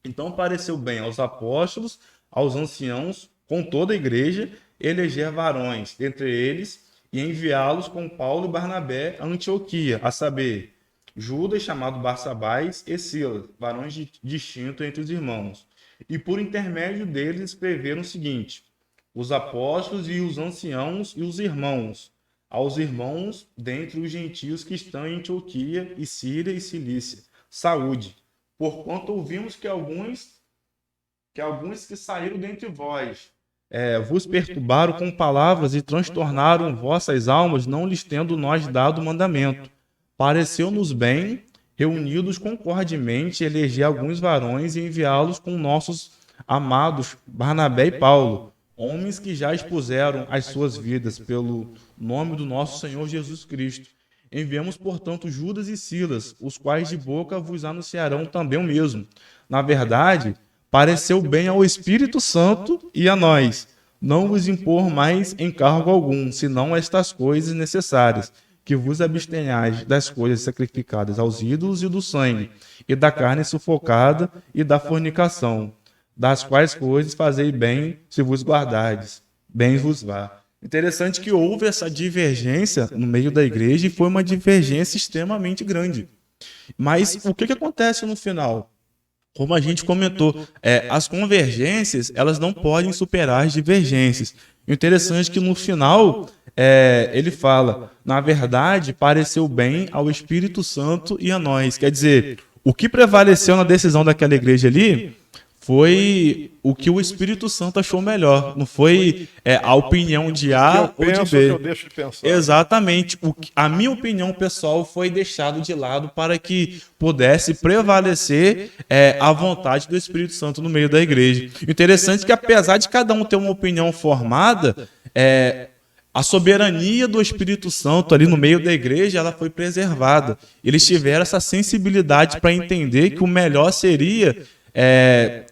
Então pareceu bem aos apóstolos, aos anciãos, com toda a igreja, eleger varões dentre eles e enviá-los com Paulo e Barnabé a Antioquia, a saber, Judas, chamado Barsabás, e Silas, varões distintos entre os irmãos. E por intermédio deles escreveram o seguinte: os apóstolos e os anciãos e os irmãos, aos irmãos dentre os gentios que estão em Antioquia e Síria e Cilícia, saúde. Porquanto ouvimos que alguns que saíram dentre vós vos perturbaram com palavras e transtornaram vossas almas, não lhes tendo nós dado mandamento. Pareceu-nos bem, reunidos concordemente, eleger alguns varões e enviá-los com nossos amados Barnabé e Paulo, homens que já expuseram as suas vidas pelo nome do nosso Senhor Jesus Cristo. Enviamos, portanto, Judas e Silas, os quais de boca vos anunciarão também o mesmo. Na verdade, pareceu bem ao Espírito Santo e a nós, não vos impor mais encargo algum, senão estas coisas necessárias, que vos abstenhais das coisas sacrificadas aos ídolos e do sangue, e da carne sufocada e da fornicação, das quais coisas fazei bem se vos guardardes, bem vos vá. Interessante que houve essa divergência no meio da igreja e foi uma divergência extremamente grande. Mas o que acontece no final? Como a gente comentou, as convergências elas não podem superar as divergências. O interessante é que no final ele fala, na verdade, pareceu bem ao Espírito Santo e a nós. Quer dizer, o que prevaleceu na decisão daquela igreja ali foi o que o Espírito Santo achou melhor. Não foi a opinião de A ou de B. Que eu deixo de pensar. Exatamente. A minha opinião pessoal foi deixado de lado para que pudesse prevalecer a vontade do Espírito Santo no meio da igreja. O interessante é que, apesar de cada um ter uma opinião formada, a soberania do Espírito Santo ali no meio da igreja, ela foi preservada. Eles tiveram essa sensibilidade para entender que o melhor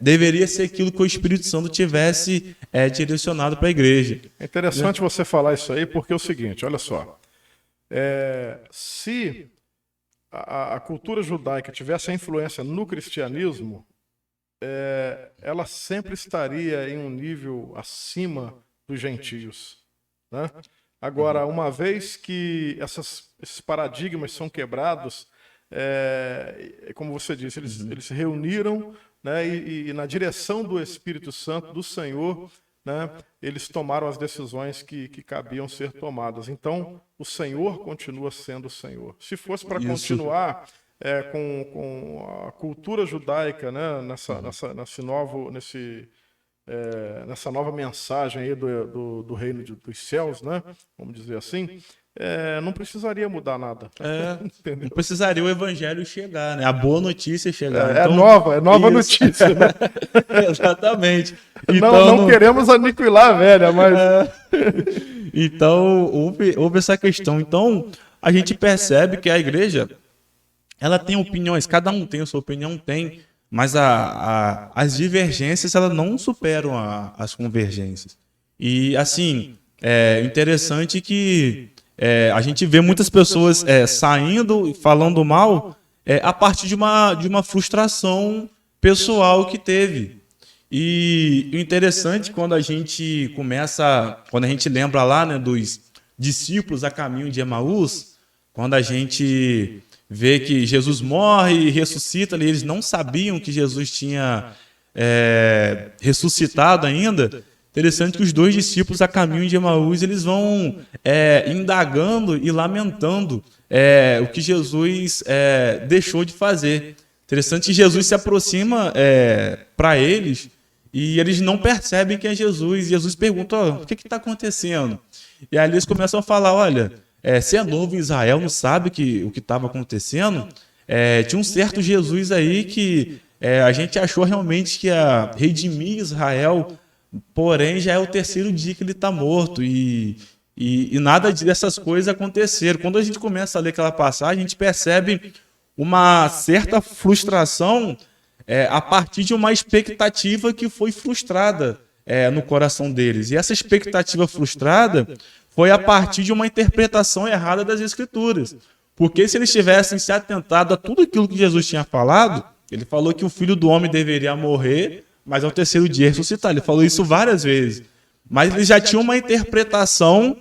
deveria ser aquilo que o Espírito Santo tivesse direcionado para a igreja. É interessante você falar isso aí, porque é o seguinte, olha só. Se a cultura judaica tivesse a influência no cristianismo, ela sempre estaria em um nível acima dos gentios, né? Agora, uma vez que esses paradigmas são quebrados, como você disse, eles se reuniram, né, e na direção do Espírito Santo, do Senhor, né, eles tomaram as decisões que cabiam ser tomadas. Então, o Senhor continua sendo o Senhor. Se fosse para continuar com a cultura judaica, né, nessa nova mensagem aí do reino dos céus, né, vamos dizer assim, não precisaria mudar nada. Não precisaria o evangelho chegar, né? A boa notícia chegar. É nova notícia, né? Exatamente. Então, não queremos aniquilar a velha, mas... Então, houve essa questão. Então, a gente percebe que a igreja, ela tem opiniões, cada um tem a sua opinião, mas as divergências, elas não superam as convergências. E, assim, é interessante que a gente vê muitas pessoas saindo e falando mal a partir de uma frustração pessoal que teve. E o interessante, quando a gente lembra lá, né, dos discípulos a caminho de Emaús, quando a gente vê que Jesus morre e ressuscita, eles não sabiam que Jesus tinha ressuscitado ainda. Interessante que os dois discípulos a caminho de Emaús, eles vão indagando e lamentando o que Jesus deixou de fazer. Interessante que Jesus se aproxima para eles e eles não percebem que é Jesus. E Jesus pergunta, o que está acontecendo? E aí eles começam a falar, olha, se é novo em Israel, não sabe o que estava acontecendo? Tinha um certo Jesus aí que a gente achou realmente que ia redimir Israel, porém já é o terceiro dia que ele está morto e nada dessas coisas aconteceram. Quando a gente começa a ler aquela passagem, a gente percebe uma certa frustração a partir de uma expectativa que foi frustrada no coração deles. E essa expectativa frustrada foi a partir de uma interpretação errada das Escrituras. Porque se eles tivessem se atentado a tudo aquilo que Jesus tinha falado, ele falou que o Filho do Homem deveria morrer, mas ao terceiro dia ressuscitar. Ele falou isso várias vezes. Mas eles já tinham uma interpretação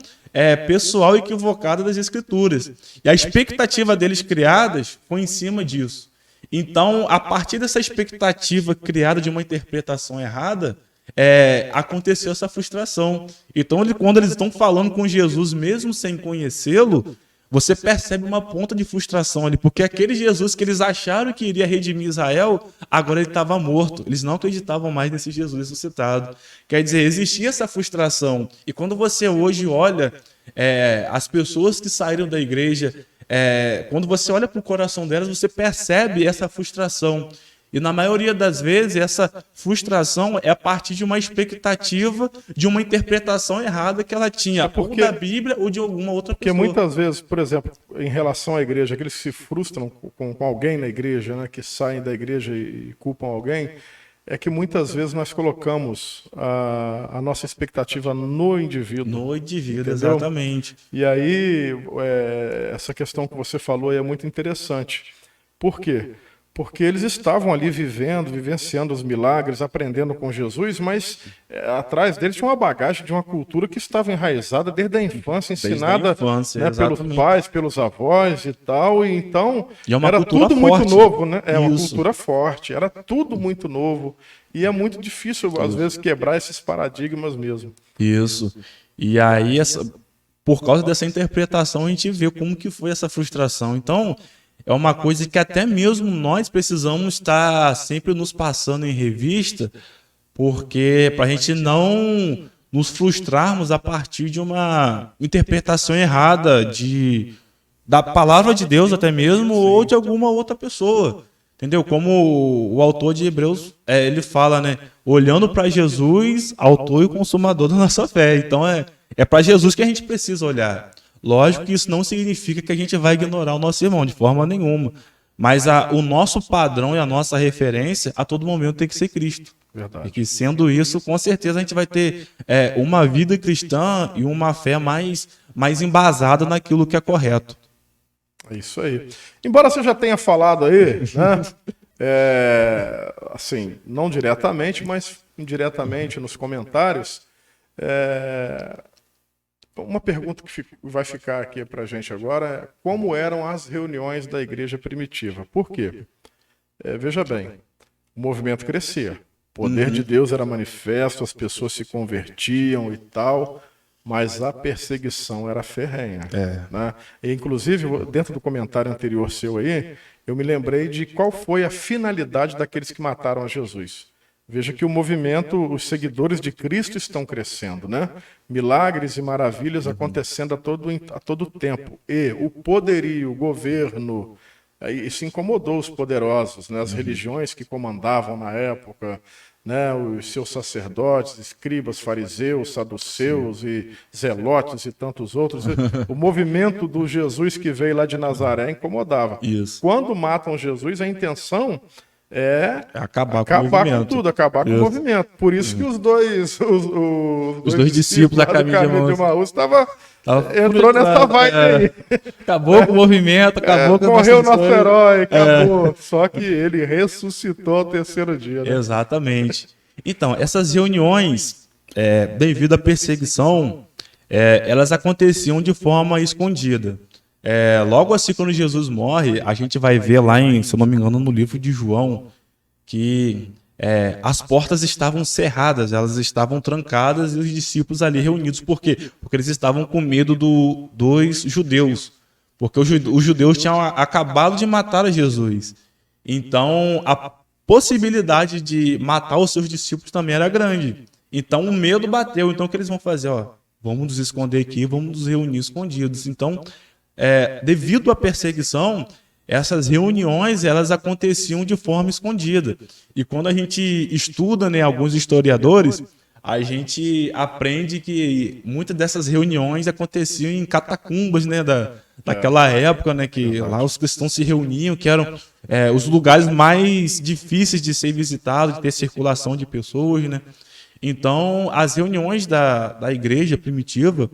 pessoal equivocada das Escrituras. E a expectativa deles criadas foi em cima disso. Então, a partir dessa expectativa criada de uma interpretação errada, aconteceu essa frustração. Então, quando eles estão falando com Jesus, mesmo sem conhecê-lo, você percebe uma ponta de frustração ali, porque aquele Jesus que eles acharam que iria redimir Israel, agora ele estava morto. Eles não acreditavam mais nesse Jesus ressuscitado. Quer dizer, existia essa frustração. E quando você hoje olha as pessoas que saíram da igreja, quando você olha para o coração delas, você percebe essa frustração. E na maioria das vezes, essa frustração é a partir de uma expectativa, de uma interpretação errada que ela tinha, ou da Bíblia ou de alguma outra pessoa. Porque muitas vezes, por exemplo, em relação à igreja, aqueles que se frustram com alguém na igreja, né, que saem da igreja e culpam alguém, é que muitas vezes nós colocamos a nossa expectativa no indivíduo. No indivíduo, entendeu? Exatamente. E aí, essa questão que você falou é muito interessante. Por quê? Porque eles estavam ali vivenciando os milagres, aprendendo com Jesus, mas atrás deles tinha uma bagagem de uma cultura que estava enraizada desde a infância, ensinada pelos pais, pelos avós e tal. E então, era tudo muito novo, né? É uma cultura forte, era tudo muito novo. E é muito difícil, às vezes, quebrar esses paradigmas mesmo. Isso. E aí, por causa dessa interpretação, a gente vê como que foi essa frustração. Então, é uma coisa que até mesmo nós precisamos estar sempre nos passando em revista, porque para a gente não nos frustrarmos a partir de uma interpretação errada da palavra de Deus até mesmo, ou de alguma outra pessoa. Entendeu? Como o autor de Hebreus, ele fala, né? Olhando para Jesus, autor e consumador da nossa fé. Então, é para Jesus que a gente precisa olhar. Lógico que isso não significa que a gente vai ignorar o nosso irmão, de forma nenhuma. Mas o nosso padrão e a nossa referência, a todo momento, tem que ser Cristo. Verdade. E que, sendo isso, com certeza a gente vai ter uma vida cristã e uma fé mais embasada naquilo que é correto. É isso aí. Embora você já tenha falado aí, né? Assim, não diretamente, mas indiretamente nos comentários, uma pergunta que vai ficar aqui para a gente agora é como eram as reuniões da igreja primitiva? Por quê? Veja bem, o movimento crescia, o poder de Deus era manifesto, as pessoas se convertiam e tal, mas a perseguição era ferrenha. Né? E, inclusive, dentro do comentário anterior seu aí, eu me lembrei de qual foi a finalidade daqueles que mataram a Jesus. Veja que o movimento, os seguidores de Cristo estão crescendo, né? Milagres e maravilhas acontecendo a todo tempo. E o poderio, o governo, isso incomodou os poderosos, né? As religiões que comandavam na época, né? Os seus sacerdotes, escribas, fariseus, saduceus e zelotes e tantos outros. O movimento do Jesus que veio lá de Nazaré incomodava. Isso. Quando matam Jesus, a intenção é acabar com tudo, acabar com o movimento. Por isso que os dois discípulos da caminho de Emaús entrou nessa vibe aí. Acabou com o movimento, acabou com morreu nosso herói, acabou. Sele que ele ressuscitou ao terceiro dia. Né? Exatamente. Então, essas reuniões, devido à perseguição, elas aconteciam de forma escondida. Logo assim, quando Jesus morre, a gente vai ver lá, se eu não me engano, no livro de João, que as portas estavam cerradas, elas estavam trancadas e os discípulos ali reunidos. Por quê? Porque eles estavam com medo dos judeus. Porque os judeus tinham acabado de matar a Jesus. Então, a possibilidade de matar os seus discípulos também era grande. Então, o medo bateu. Então, o que eles vão fazer? Vamos nos esconder aqui, vamos nos reunir escondidos. Então, devido à perseguição, essas reuniões elas aconteciam de forma escondida. E quando a gente estuda, né, alguns historiadores, a gente aprende que muitas dessas reuniões aconteciam em catacumbas, né, daquela época, né, que lá os cristãos se reuniam, que eram os lugares mais difíceis de ser visitados, de ter circulação de pessoas, né. Então, as reuniões da igreja primitiva,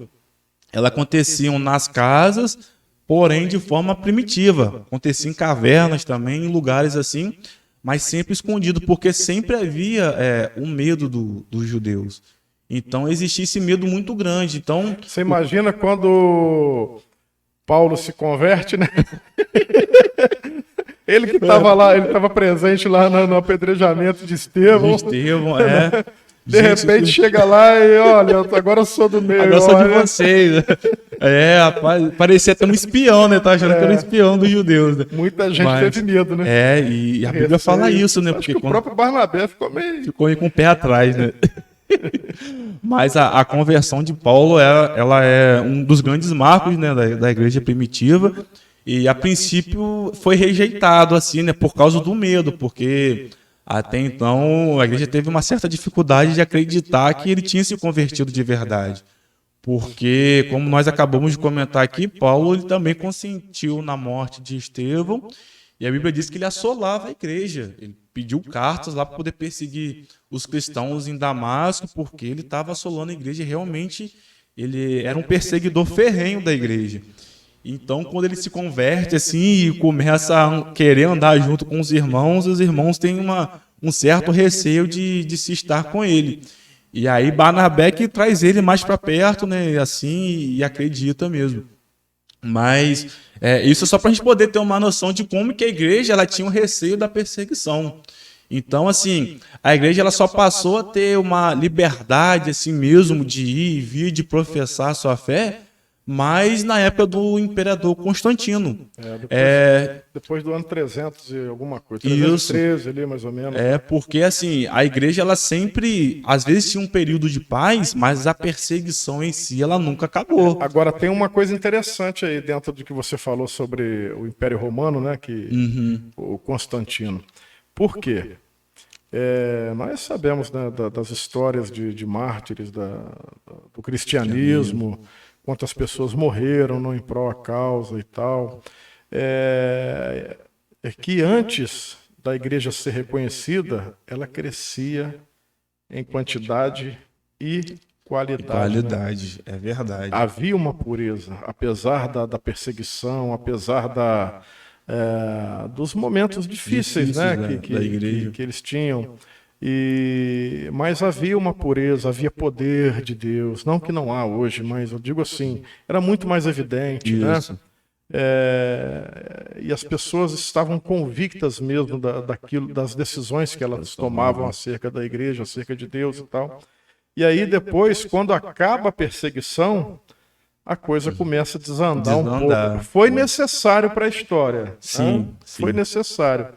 elas aconteciam nas casas, porém de forma primitiva. Acontecia em cavernas também, em lugares assim, mas sempre escondido, porque sempre havia um medo dos judeus. Então existia esse medo muito grande. Então, você imagina quando Paulo se converte, né? Ele que estava lá, ele estava presente lá no apedrejamento de Estevão. De repente chega lá e olha, agora eu sou do meio. Agora eu sou de vocês. Rapaz, parecia até um espião, né? Tá achando que era um espião dos judeus, né? Muita gente teve medo, né? E a Bíblia fala isso, né? Porque o próprio Barnabé ficou meio com o pé atrás, né? Mas a conversão de Paulo, ela é um dos grandes marcos, né, da igreja primitiva. E a princípio foi rejeitado, assim, né? Por causa do medo, porque até então a igreja teve uma certa dificuldade de acreditar que ele tinha se convertido de verdade. Porque, como nós acabamos de comentar aqui, Paulo ele também consentiu na morte de Estevão, e a Bíblia diz que ele assolava a igreja. Ele pediu cartas lá para poder perseguir os cristãos em Damasco, porque ele estava assolando a igreja e realmente ele era um perseguidor ferrenho da igreja. Então, quando ele se converte assim e começa a querer andar junto com os irmãos têm um certo receio de se estar com ele. E aí Barnabé que traz ele mais para perto, né, assim, e acredita mesmo. Mas isso é só para a gente poder ter uma noção de como que a igreja ela tinha um receio da perseguição. Então, assim, a igreja ela só passou a ter uma liberdade assim mesmo de ir e vir, de professar sua fé, mas na época do imperador Constantino. Depois do ano 300 e alguma coisa. 313 ali, mais ou menos. Porque assim, a igreja ela sempre, às vezes tinha um período de paz, mas a perseguição em si, ela nunca acabou. Agora, tem uma coisa interessante aí dentro do que você falou sobre o Império Romano, né? O Constantino. Por quê? Nós sabemos, né, das histórias de mártires do cristianismo, quantas pessoas morreram não em prol à causa e tal. É que antes da igreja ser reconhecida, ela crescia em quantidade e qualidade. Qualidade, né? É verdade. Havia uma pureza, apesar da perseguição, apesar dos momentos difíceis, né, da igreja. que eles tinham. Mas havia uma pureza, havia poder de Deus. Não que não há hoje, mas eu digo assim, era muito mais evidente, né? E as pessoas estavam convictas mesmo daquilo, das decisões que elas tomavam acerca da igreja, acerca de Deus e tal. E aí depois, quando acaba a perseguição, a coisa começa a desandar um pouco. Foi necessário para a história. Sim, né? Foi necessário.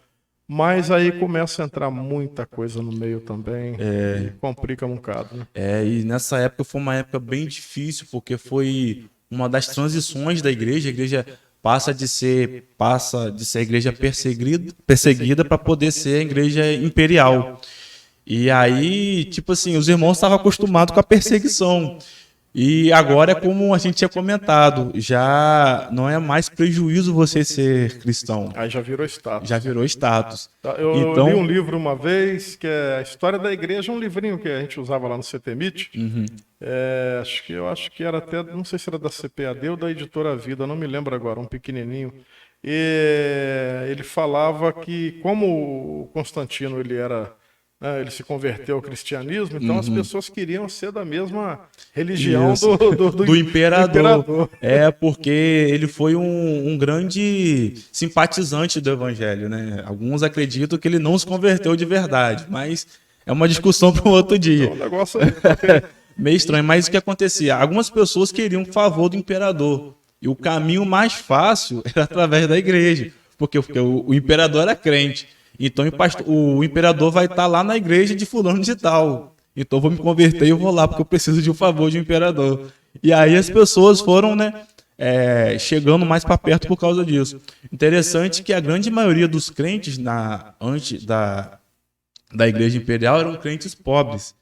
Mas aí começa a entrar muita coisa no meio também e complica um bocado. Né? E nessa época foi uma época bem difícil, porque foi uma das transições da igreja. A igreja passa de ser a igreja perseguida para poder ser a igreja imperial. E aí, tipo assim, os irmãos estavam acostumados com a perseguição. E agora é como a gente tinha comentado, já não é mais prejuízo você ser cristão. Aí já virou status. Já virou status. Eu li um livro uma vez, que é a História da Igreja, um livrinho que a gente usava lá no CTMIT. Eu acho que era até, não sei se era da CPAD ou da Editora Vida, não me lembro agora, um pequenininho. E ele falava que como o Constantino ele se converteu ao cristianismo, então as pessoas queriam ser da mesma religião do imperador. Porque ele foi um grande simpatizante do evangelho, né? Alguns acreditam que ele não se converteu de verdade, mas é uma discussão para um outro dia. Então, o negócio meio estranho, mas o que acontecia? Algumas pessoas queriam o favor do imperador, e o caminho mais fácil era através da igreja, porque o imperador era crente. Então o imperador vai estar lá na igreja de fulano de tal. Então eu vou me converter e eu vou lá, porque eu preciso de um favor de um imperador. E aí as pessoas foram, né, chegando mais para perto por causa disso. Interessante que a grande maioria dos crentes antes da igreja imperial eram crentes pobres.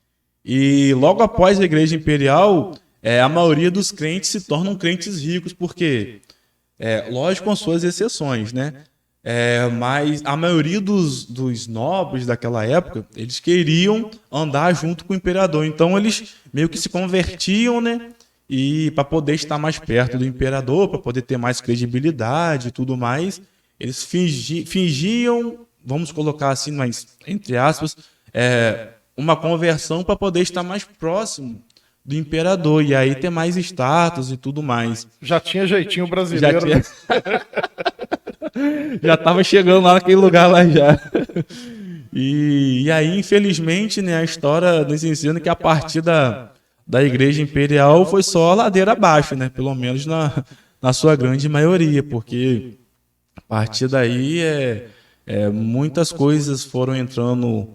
E logo após a igreja imperial, a maioria dos crentes se tornam crentes ricos, porque, lógico, com suas exceções, né? Mas a maioria dos nobres daquela época, eles queriam andar junto com o imperador. Então eles meio que se convertiam, né? E para poder estar mais perto do imperador, para poder ter mais credibilidade e tudo mais, eles fingiam, vamos colocar assim, mas entre aspas, uma conversão para poder estar mais próximo do imperador e aí ter mais status e tudo mais. Já tinha jeitinho brasileiro. Já estava chegando lá naquele lugar lá já. E aí, infelizmente, né, a história nos ensina que a partir da igreja imperial foi só ladeira abaixo, né? Pelo menos na sua grande maioria, porque a partir daí muitas coisas foram entrando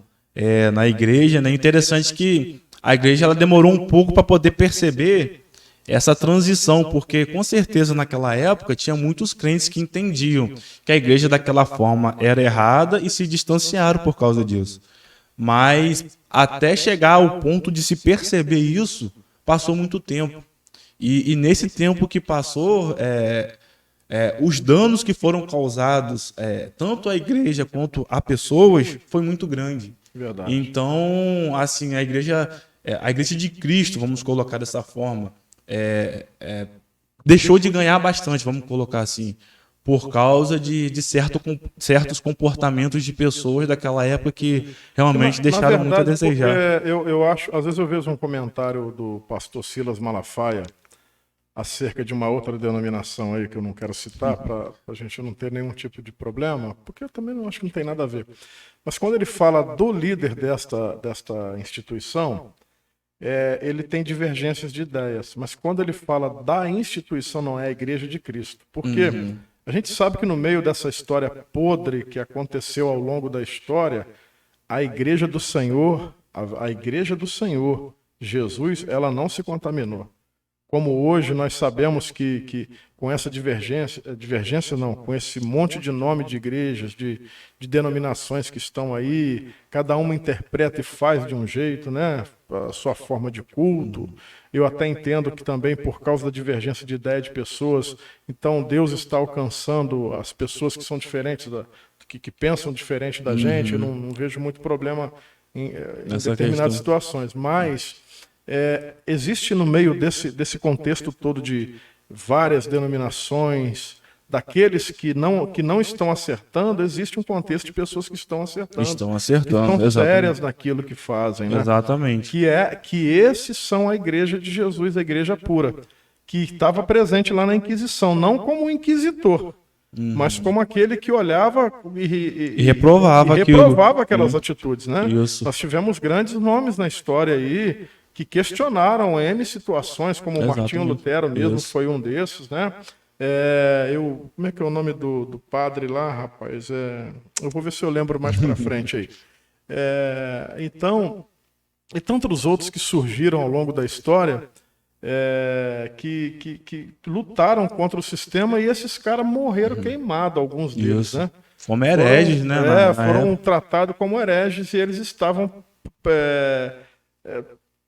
na igreja, né? Interessante que a igreja ela demorou um pouco para poder perceber essa transição, porque com certeza naquela época tinha muitos crentes que entendiam que a igreja daquela forma era errada e se distanciaram por causa disso. Mas até chegar ao ponto de se perceber isso, passou muito tempo. E nesse tempo que passou, os danos que foram causados tanto à igreja quanto a pessoas foi muito grande. Verdade. Então, assim, a igreja de Cristo, vamos colocar dessa forma, deixou de ganhar bastante, vamos colocar assim, por causa de certos comportamentos de pessoas daquela época que realmente deixaram verdade, muito a desejar. Eu acho, às vezes eu vejo um comentário do pastor Silas Malafaia acerca de uma outra denominação aí que eu não quero citar, para a gente não ter nenhum tipo de problema, porque eu também não acho que não tem nada a ver. Mas quando ele fala do líder desta instituição, ele tem divergências de ideias, mas quando ele fala da instituição, não é a Igreja de Cristo. Porque a gente sabe que no meio dessa história podre que aconteceu ao longo da história, a Igreja do Senhor, Jesus, ela não se contaminou. como hoje nós sabemos que com essa divergência não, com esse monte de nome de igrejas, de denominações que estão aí, cada uma interpreta e faz de um jeito, né, a sua forma de culto. Eu até entendo que também por causa da divergência de ideia de pessoas, então Deus está alcançando as pessoas que são diferentes, que pensam diferente da gente. Eu não vejo muito problema em determinadas situações, mas existe no meio desse contexto todo de várias denominações, daqueles que não estão acertando, existe um contexto de pessoas que estão acertando. Estão sérias naquilo que fazem. Né? Exatamente. Que esses são a igreja de Jesus, a igreja pura, que estava presente lá na Inquisição, não como um inquisitor, mas como aquele que olhava e reprovava aquelas atitudes. Né? Isso. Nós tivemos grandes nomes na história aí, que questionaram N situações, como Martinho Lutero mesmo foi um desses, né? Como é que é o nome do padre lá, rapaz? Eu vou ver se eu lembro mais pra frente aí. Então, e tantos outros que surgiram ao longo da história, que lutaram contra o sistema, e esses caras morreram queimados, alguns deles, né? Foram hereges, né? Foram tratados como hereges, e eles estavam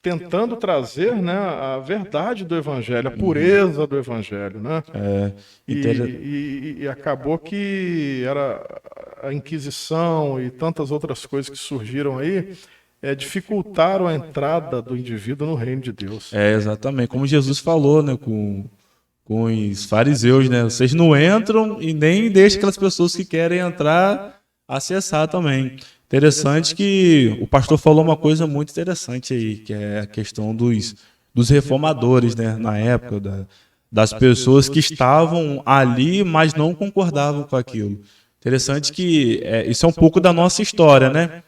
tentando trazer, né, a verdade do evangelho, a pureza do evangelho, né? E acabou que era a Inquisição e tantas outras coisas que surgiram aí, dificultaram a entrada do indivíduo no reino de Deus. Exatamente, como Jesus falou, né, com os fariseus, né? Vocês não entram e nem deixam aquelas pessoas que querem entrar acessar também. Interessante que o pastor falou uma coisa muito interessante aí, que é a questão dos reformadores, né, na época, das pessoas que estavam ali, mas não concordavam com aquilo. Interessante que isso é um pouco da nossa história, né?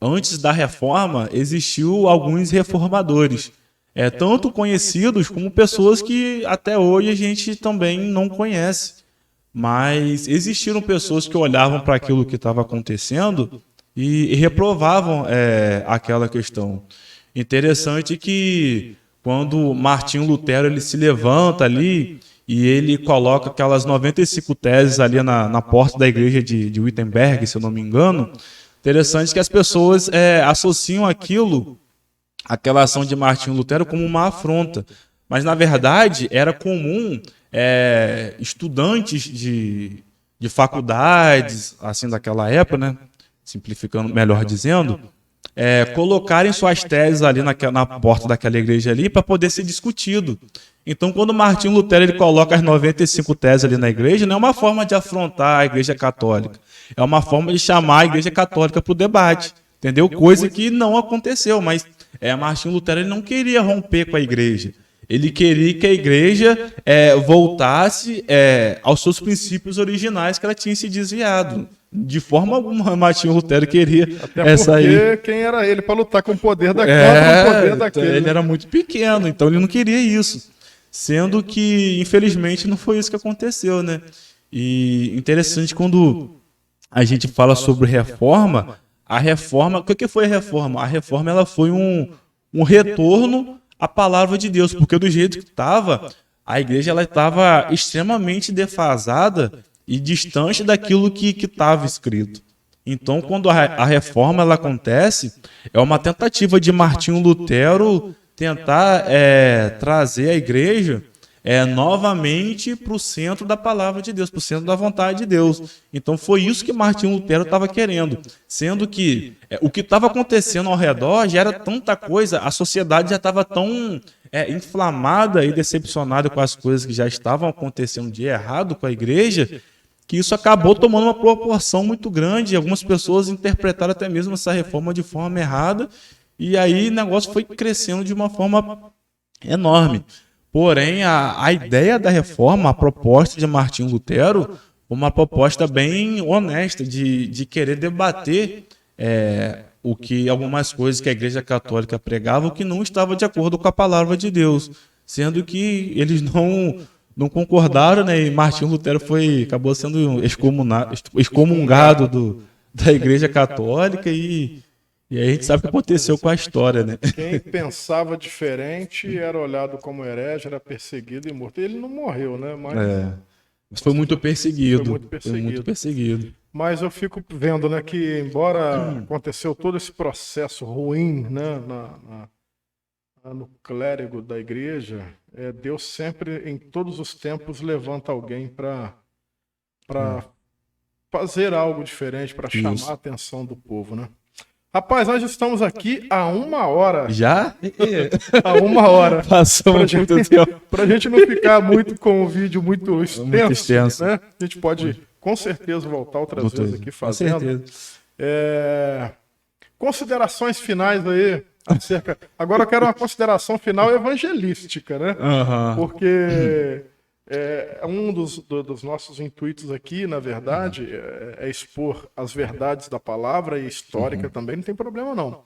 Antes da reforma, existiu alguns reformadores, tanto conhecidos como pessoas que até hoje a gente também não conhece. Mas existiram pessoas que olhavam para aquilo que estava acontecendo e reprovavam aquela questão. Interessante que quando Martinho Lutero ele se levanta ali e ele coloca aquelas 95 teses ali na porta da igreja de Wittenberg, se eu não me engano, interessante que as pessoas associam aquela ação de Martinho Lutero como uma afronta. Mas, na verdade, era comum estudantes de faculdades, assim, daquela época, né? Simplificando, melhor dizendo, colocarem suas teses ali na porta daquela igreja ali para poder ser discutido. Então, quando Martinho Lutero ele coloca as 95 teses ali na igreja, não é uma forma de afrontar a igreja católica, é uma forma de chamar a igreja católica para o debate, entendeu? Coisa que não aconteceu, mas Martinho Lutero ele não queria romper com a igreja. Ele queria que a igreja voltasse aos seus princípios originais que ela tinha se desviado. De forma alguma, Martinho Lutero queria porque quem era ele para lutar com o poder daquele, o poder daquele. Ele era muito pequeno, então ele não queria isso. Sendo que, infelizmente, não foi isso que aconteceu, né? E interessante quando a gente fala sobre reforma, o que foi a reforma? A reforma ela foi um retorno a palavra de Deus, porque do jeito que estava, a igreja estava extremamente defasada e distante daquilo que estava escrito. Então, quando a reforma ela acontece, é uma tentativa de Martinho Lutero tentar trazer a igreja novamente para o centro da palavra de Deus, para o centro da vontade de Deus. Então foi isso que Martinho Lutero estava querendo, sendo que o que estava acontecendo ao redor já era tanta coisa, a sociedade já estava tão inflamada e decepcionada com as coisas que já estavam acontecendo de errado com a igreja, que isso acabou tomando uma proporção muito grande. Algumas pessoas interpretaram até mesmo essa reforma de forma errada, e aí o negócio foi crescendo de uma forma enorme. Porém, a ideia da reforma, a proposta de Martinho Lutero, uma proposta bem honesta de querer debater algumas coisas que a Igreja Católica pregava, o que não estava de acordo com a palavra de Deus, sendo que eles não concordaram, né? E Martinho Lutero acabou sendo excomungado da Igreja Católica e E aí a gente sabe o que aconteceu com a história, né? Quem pensava diferente era olhado como herege, era perseguido e morto. Ele não morreu, né? Mas foi muito perseguido. Foi muito perseguido. Foi muito perseguido. Mas eu fico vendo, né, que embora aconteceu todo esse processo ruim, né, no clérigo da igreja, Deus sempre, em todos os tempos, levanta alguém para fazer algo diferente, para chamar a atenção do povo, né? Rapaz, nós estamos aqui há 1 hora. Já? Há 1 hora. Passou muito tempo. Para a gente não ficar muito com o vídeo muito extenso, né? A gente pode, com certeza, voltar outras vezes aqui fazendo. Com certeza. Considerações finais aí acerca... Agora eu quero uma consideração final evangelística, né? Porque um dos nossos intuitos aqui, na verdade, é expor as verdades da palavra e histórica também, não tem problema não.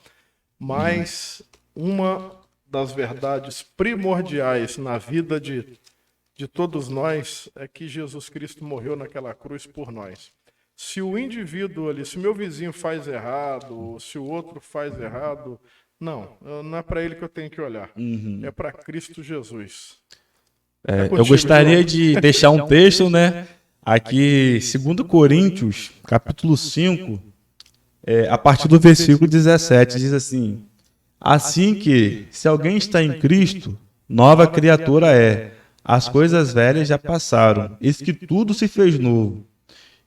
Mas uma das verdades primordiais na vida de todos nós é que Jesus Cristo morreu naquela cruz por nós. Se o indivíduo ali, se o meu vizinho faz errado, se o outro faz errado, não é para ele que eu tenho que olhar. É para Cristo Jesus. Eu gostaria de deixar um texto, né? Aqui, 2 Coríntios, capítulo 5, a partir do versículo 17, diz assim: assim que, se alguém está em Cristo, nova criatura é. As coisas velhas já passaram, eis que tudo se fez novo.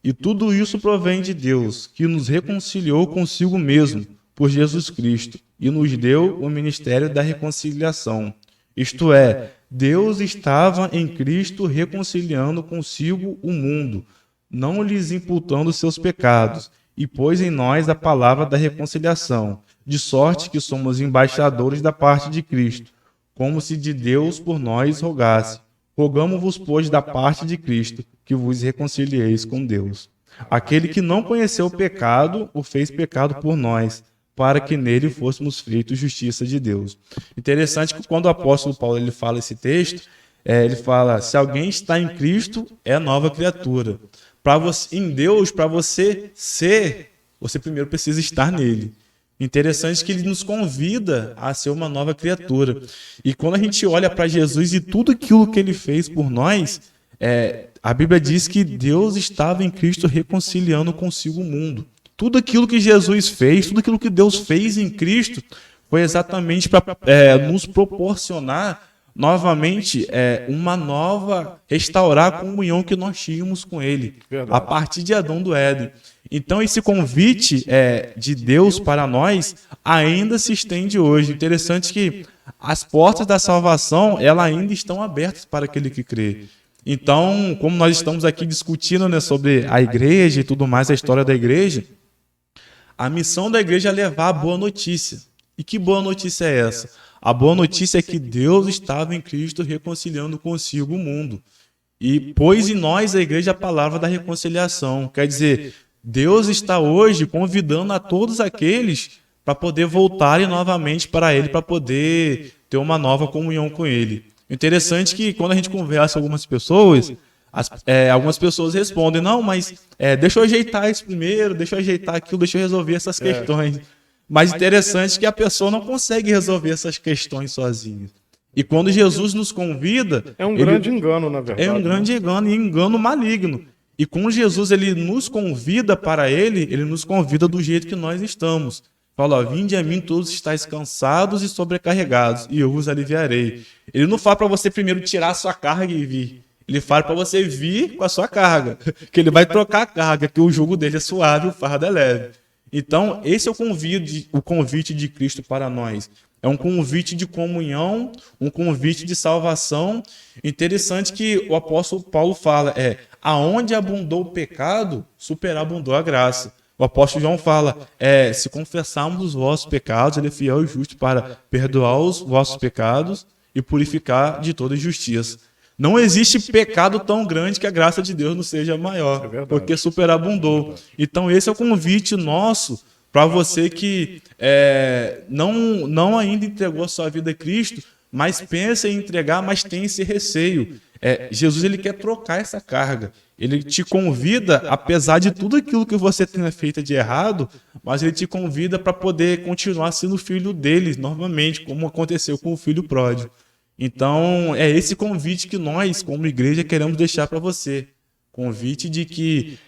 E tudo isso provém de Deus, que nos reconciliou consigo mesmo, por Jesus Cristo, e nos deu o ministério da reconciliação. Isto é, Deus estava em Cristo reconciliando consigo o mundo, não lhes imputando seus pecados, e pôs em nós a palavra da reconciliação, de sorte que somos embaixadores da parte de Cristo, como se de Deus por nós rogasse. Rogamo-vos, pois, da parte de Cristo, que vos reconcilieis com Deus. Aquele que não conheceu o pecado, o fez pecado por nós, para que nele fôssemos feitos justiça de Deus. Interessante que quando o apóstolo Paulo ele fala esse texto, ele fala, se alguém está em Cristo, é nova criatura. Em Deus, para você ser, você primeiro precisa estar nele. Interessante que ele nos convida a ser uma nova criatura. E quando a gente olha para Jesus e tudo aquilo que ele fez por nós, a Bíblia diz que Deus estava em Cristo reconciliando consigo o mundo. Tudo aquilo que Jesus fez, tudo aquilo que Deus fez em Cristo, foi exatamente para nos proporcionar novamente restaurar a comunhão que nós tínhamos com Ele, a partir de Adão do Éden. Então esse convite de Deus para nós ainda se estende hoje. Interessante que as portas da salvação elas ainda estão abertas para aquele que crê. Então, como nós estamos aqui discutindo, né, sobre a igreja e tudo mais, a história da igreja, a missão da igreja é levar a boa notícia. E que boa notícia é essa? A boa notícia é que Deus estava em Cristo reconciliando consigo o mundo. E pôs em nós, a igreja, a palavra da reconciliação. Quer dizer, Deus está hoje convidando a todos aqueles para poder voltarem novamente para Ele, para poder ter uma nova comunhão com Ele. Interessante que quando a gente conversa com algumas pessoas respondem, não, mas deixa eu ajeitar isso primeiro, deixa eu ajeitar aquilo, deixa eu resolver essas questões. Mas interessante que a pessoa não consegue resolver essas questões sozinha. E quando Jesus nos convida... É um grande engano, na verdade. É um grande engano, e engano maligno. E quando Jesus ele nos convida para ele nos convida do jeito que nós estamos. Fala, vinde a mim todos estáis cansados e sobrecarregados, e eu vos aliviarei. Ele não fala para você primeiro tirar a sua carga e vir. Ele fala para você vir com a sua carga, que ele vai trocar a carga, que o jugo dele é suave e o fardo é leve. Então, esse é o convite de Cristo para nós. É um convite de comunhão, um convite de salvação. Interessante que o apóstolo Paulo fala, aonde abundou o pecado, superabundou a graça. O apóstolo João fala, se confessarmos os vossos pecados, ele é fiel e justo para perdoar os vossos pecados e purificar de toda injustiça. Não existe pecado tão grande que a graça de Deus não seja maior, porque superabundou. Então esse é o convite nosso para você que não ainda entregou a sua vida a Cristo, mas pensa em entregar, mas tem esse receio. Jesus ele quer trocar essa carga. Ele te convida, apesar de tudo aquilo que você tenha feito de errado, mas ele te convida para poder continuar sendo filho dele novamente, como aconteceu com o filho pródigo. Então, é esse convite que nós, como igreja, queremos deixar para você. Convite de que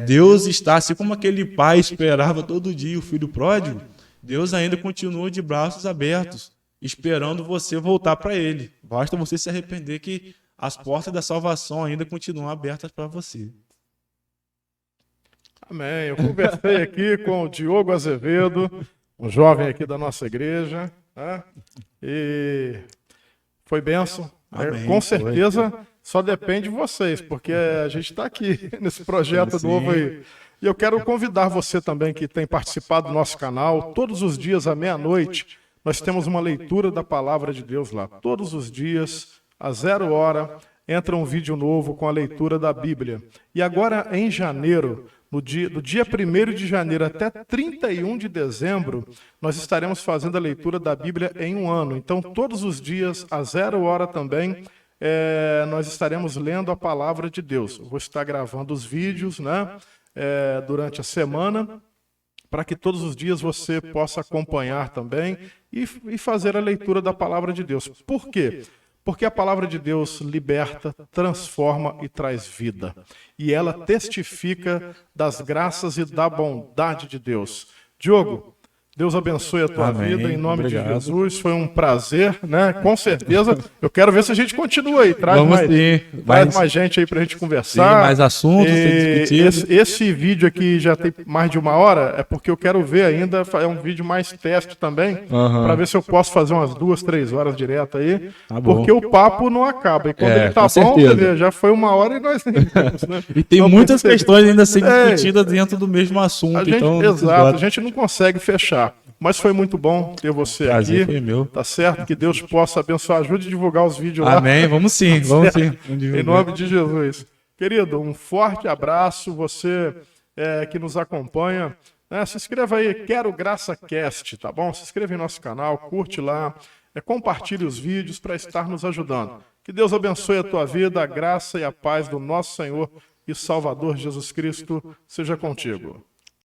Deus está, assim como aquele pai esperava todo dia o filho pródigo, Deus ainda continua de braços abertos, esperando você voltar para Ele. Basta você se arrepender que as portas da salvação ainda continuam abertas para você. Amém. Eu conversei aqui com o Diogo Azevedo, um jovem aqui da nossa igreja, né? E foi bênção. Amém. Com certeza só depende de vocês, porque a gente está aqui nesse projeto novo aí. E eu quero convidar você também que tem participado do nosso canal. Todos os dias à meia-noite nós temos uma leitura da palavra de Deus lá. Todos os dias, às 0h, entra um vídeo novo com a leitura da Bíblia. E agora em janeiro, do dia 1º de janeiro até 31 de dezembro, nós estaremos fazendo a leitura da Bíblia em um ano. Então, todos os dias, às 0h também, nós estaremos lendo a palavra de Deus. Eu vou estar gravando os vídeos, né, durante a semana, para que todos os dias você possa acompanhar também e fazer a leitura da palavra de Deus. Por quê? Porque a palavra de Deus liberta, transforma e traz vida. E ela testifica das graças e da bondade de Deus. Diogo, Deus abençoe a tua vida, em nome de Jesus. Foi um prazer, né? Com certeza. Eu quero ver se a gente continua aí. Traz mais gente aí pra gente conversar. Sim, mais assuntos, esse vídeo aqui já tem mais de 1h, é porque eu quero ver ainda, é um vídeo mais teste também, para ver se eu posso fazer umas 2, 3 horas direto aí, porque o papo não acaba. E quando ele tá bom, já foi 1h e nós nem vimos, né? E tem muitas questões ainda a ser discutidas dentro do mesmo assunto. Exato, a gente não consegue fechar. Mas foi muito bom ter você aqui. Foi meu. Tá certo? Que Deus possa abençoar. Ajude a divulgar os vídeos lá. Amém. Vamos sim, vamos sim. Em nome de Jesus. Querido, um forte abraço. Você que nos acompanha, né, se inscreva aí. Quero Graça Cast, tá bom? Se inscreva em nosso canal, curte lá. Compartilhe os vídeos para estar nos ajudando. Que Deus abençoe a tua vida. A graça e a paz do nosso Senhor e Salvador Jesus Cristo seja contigo.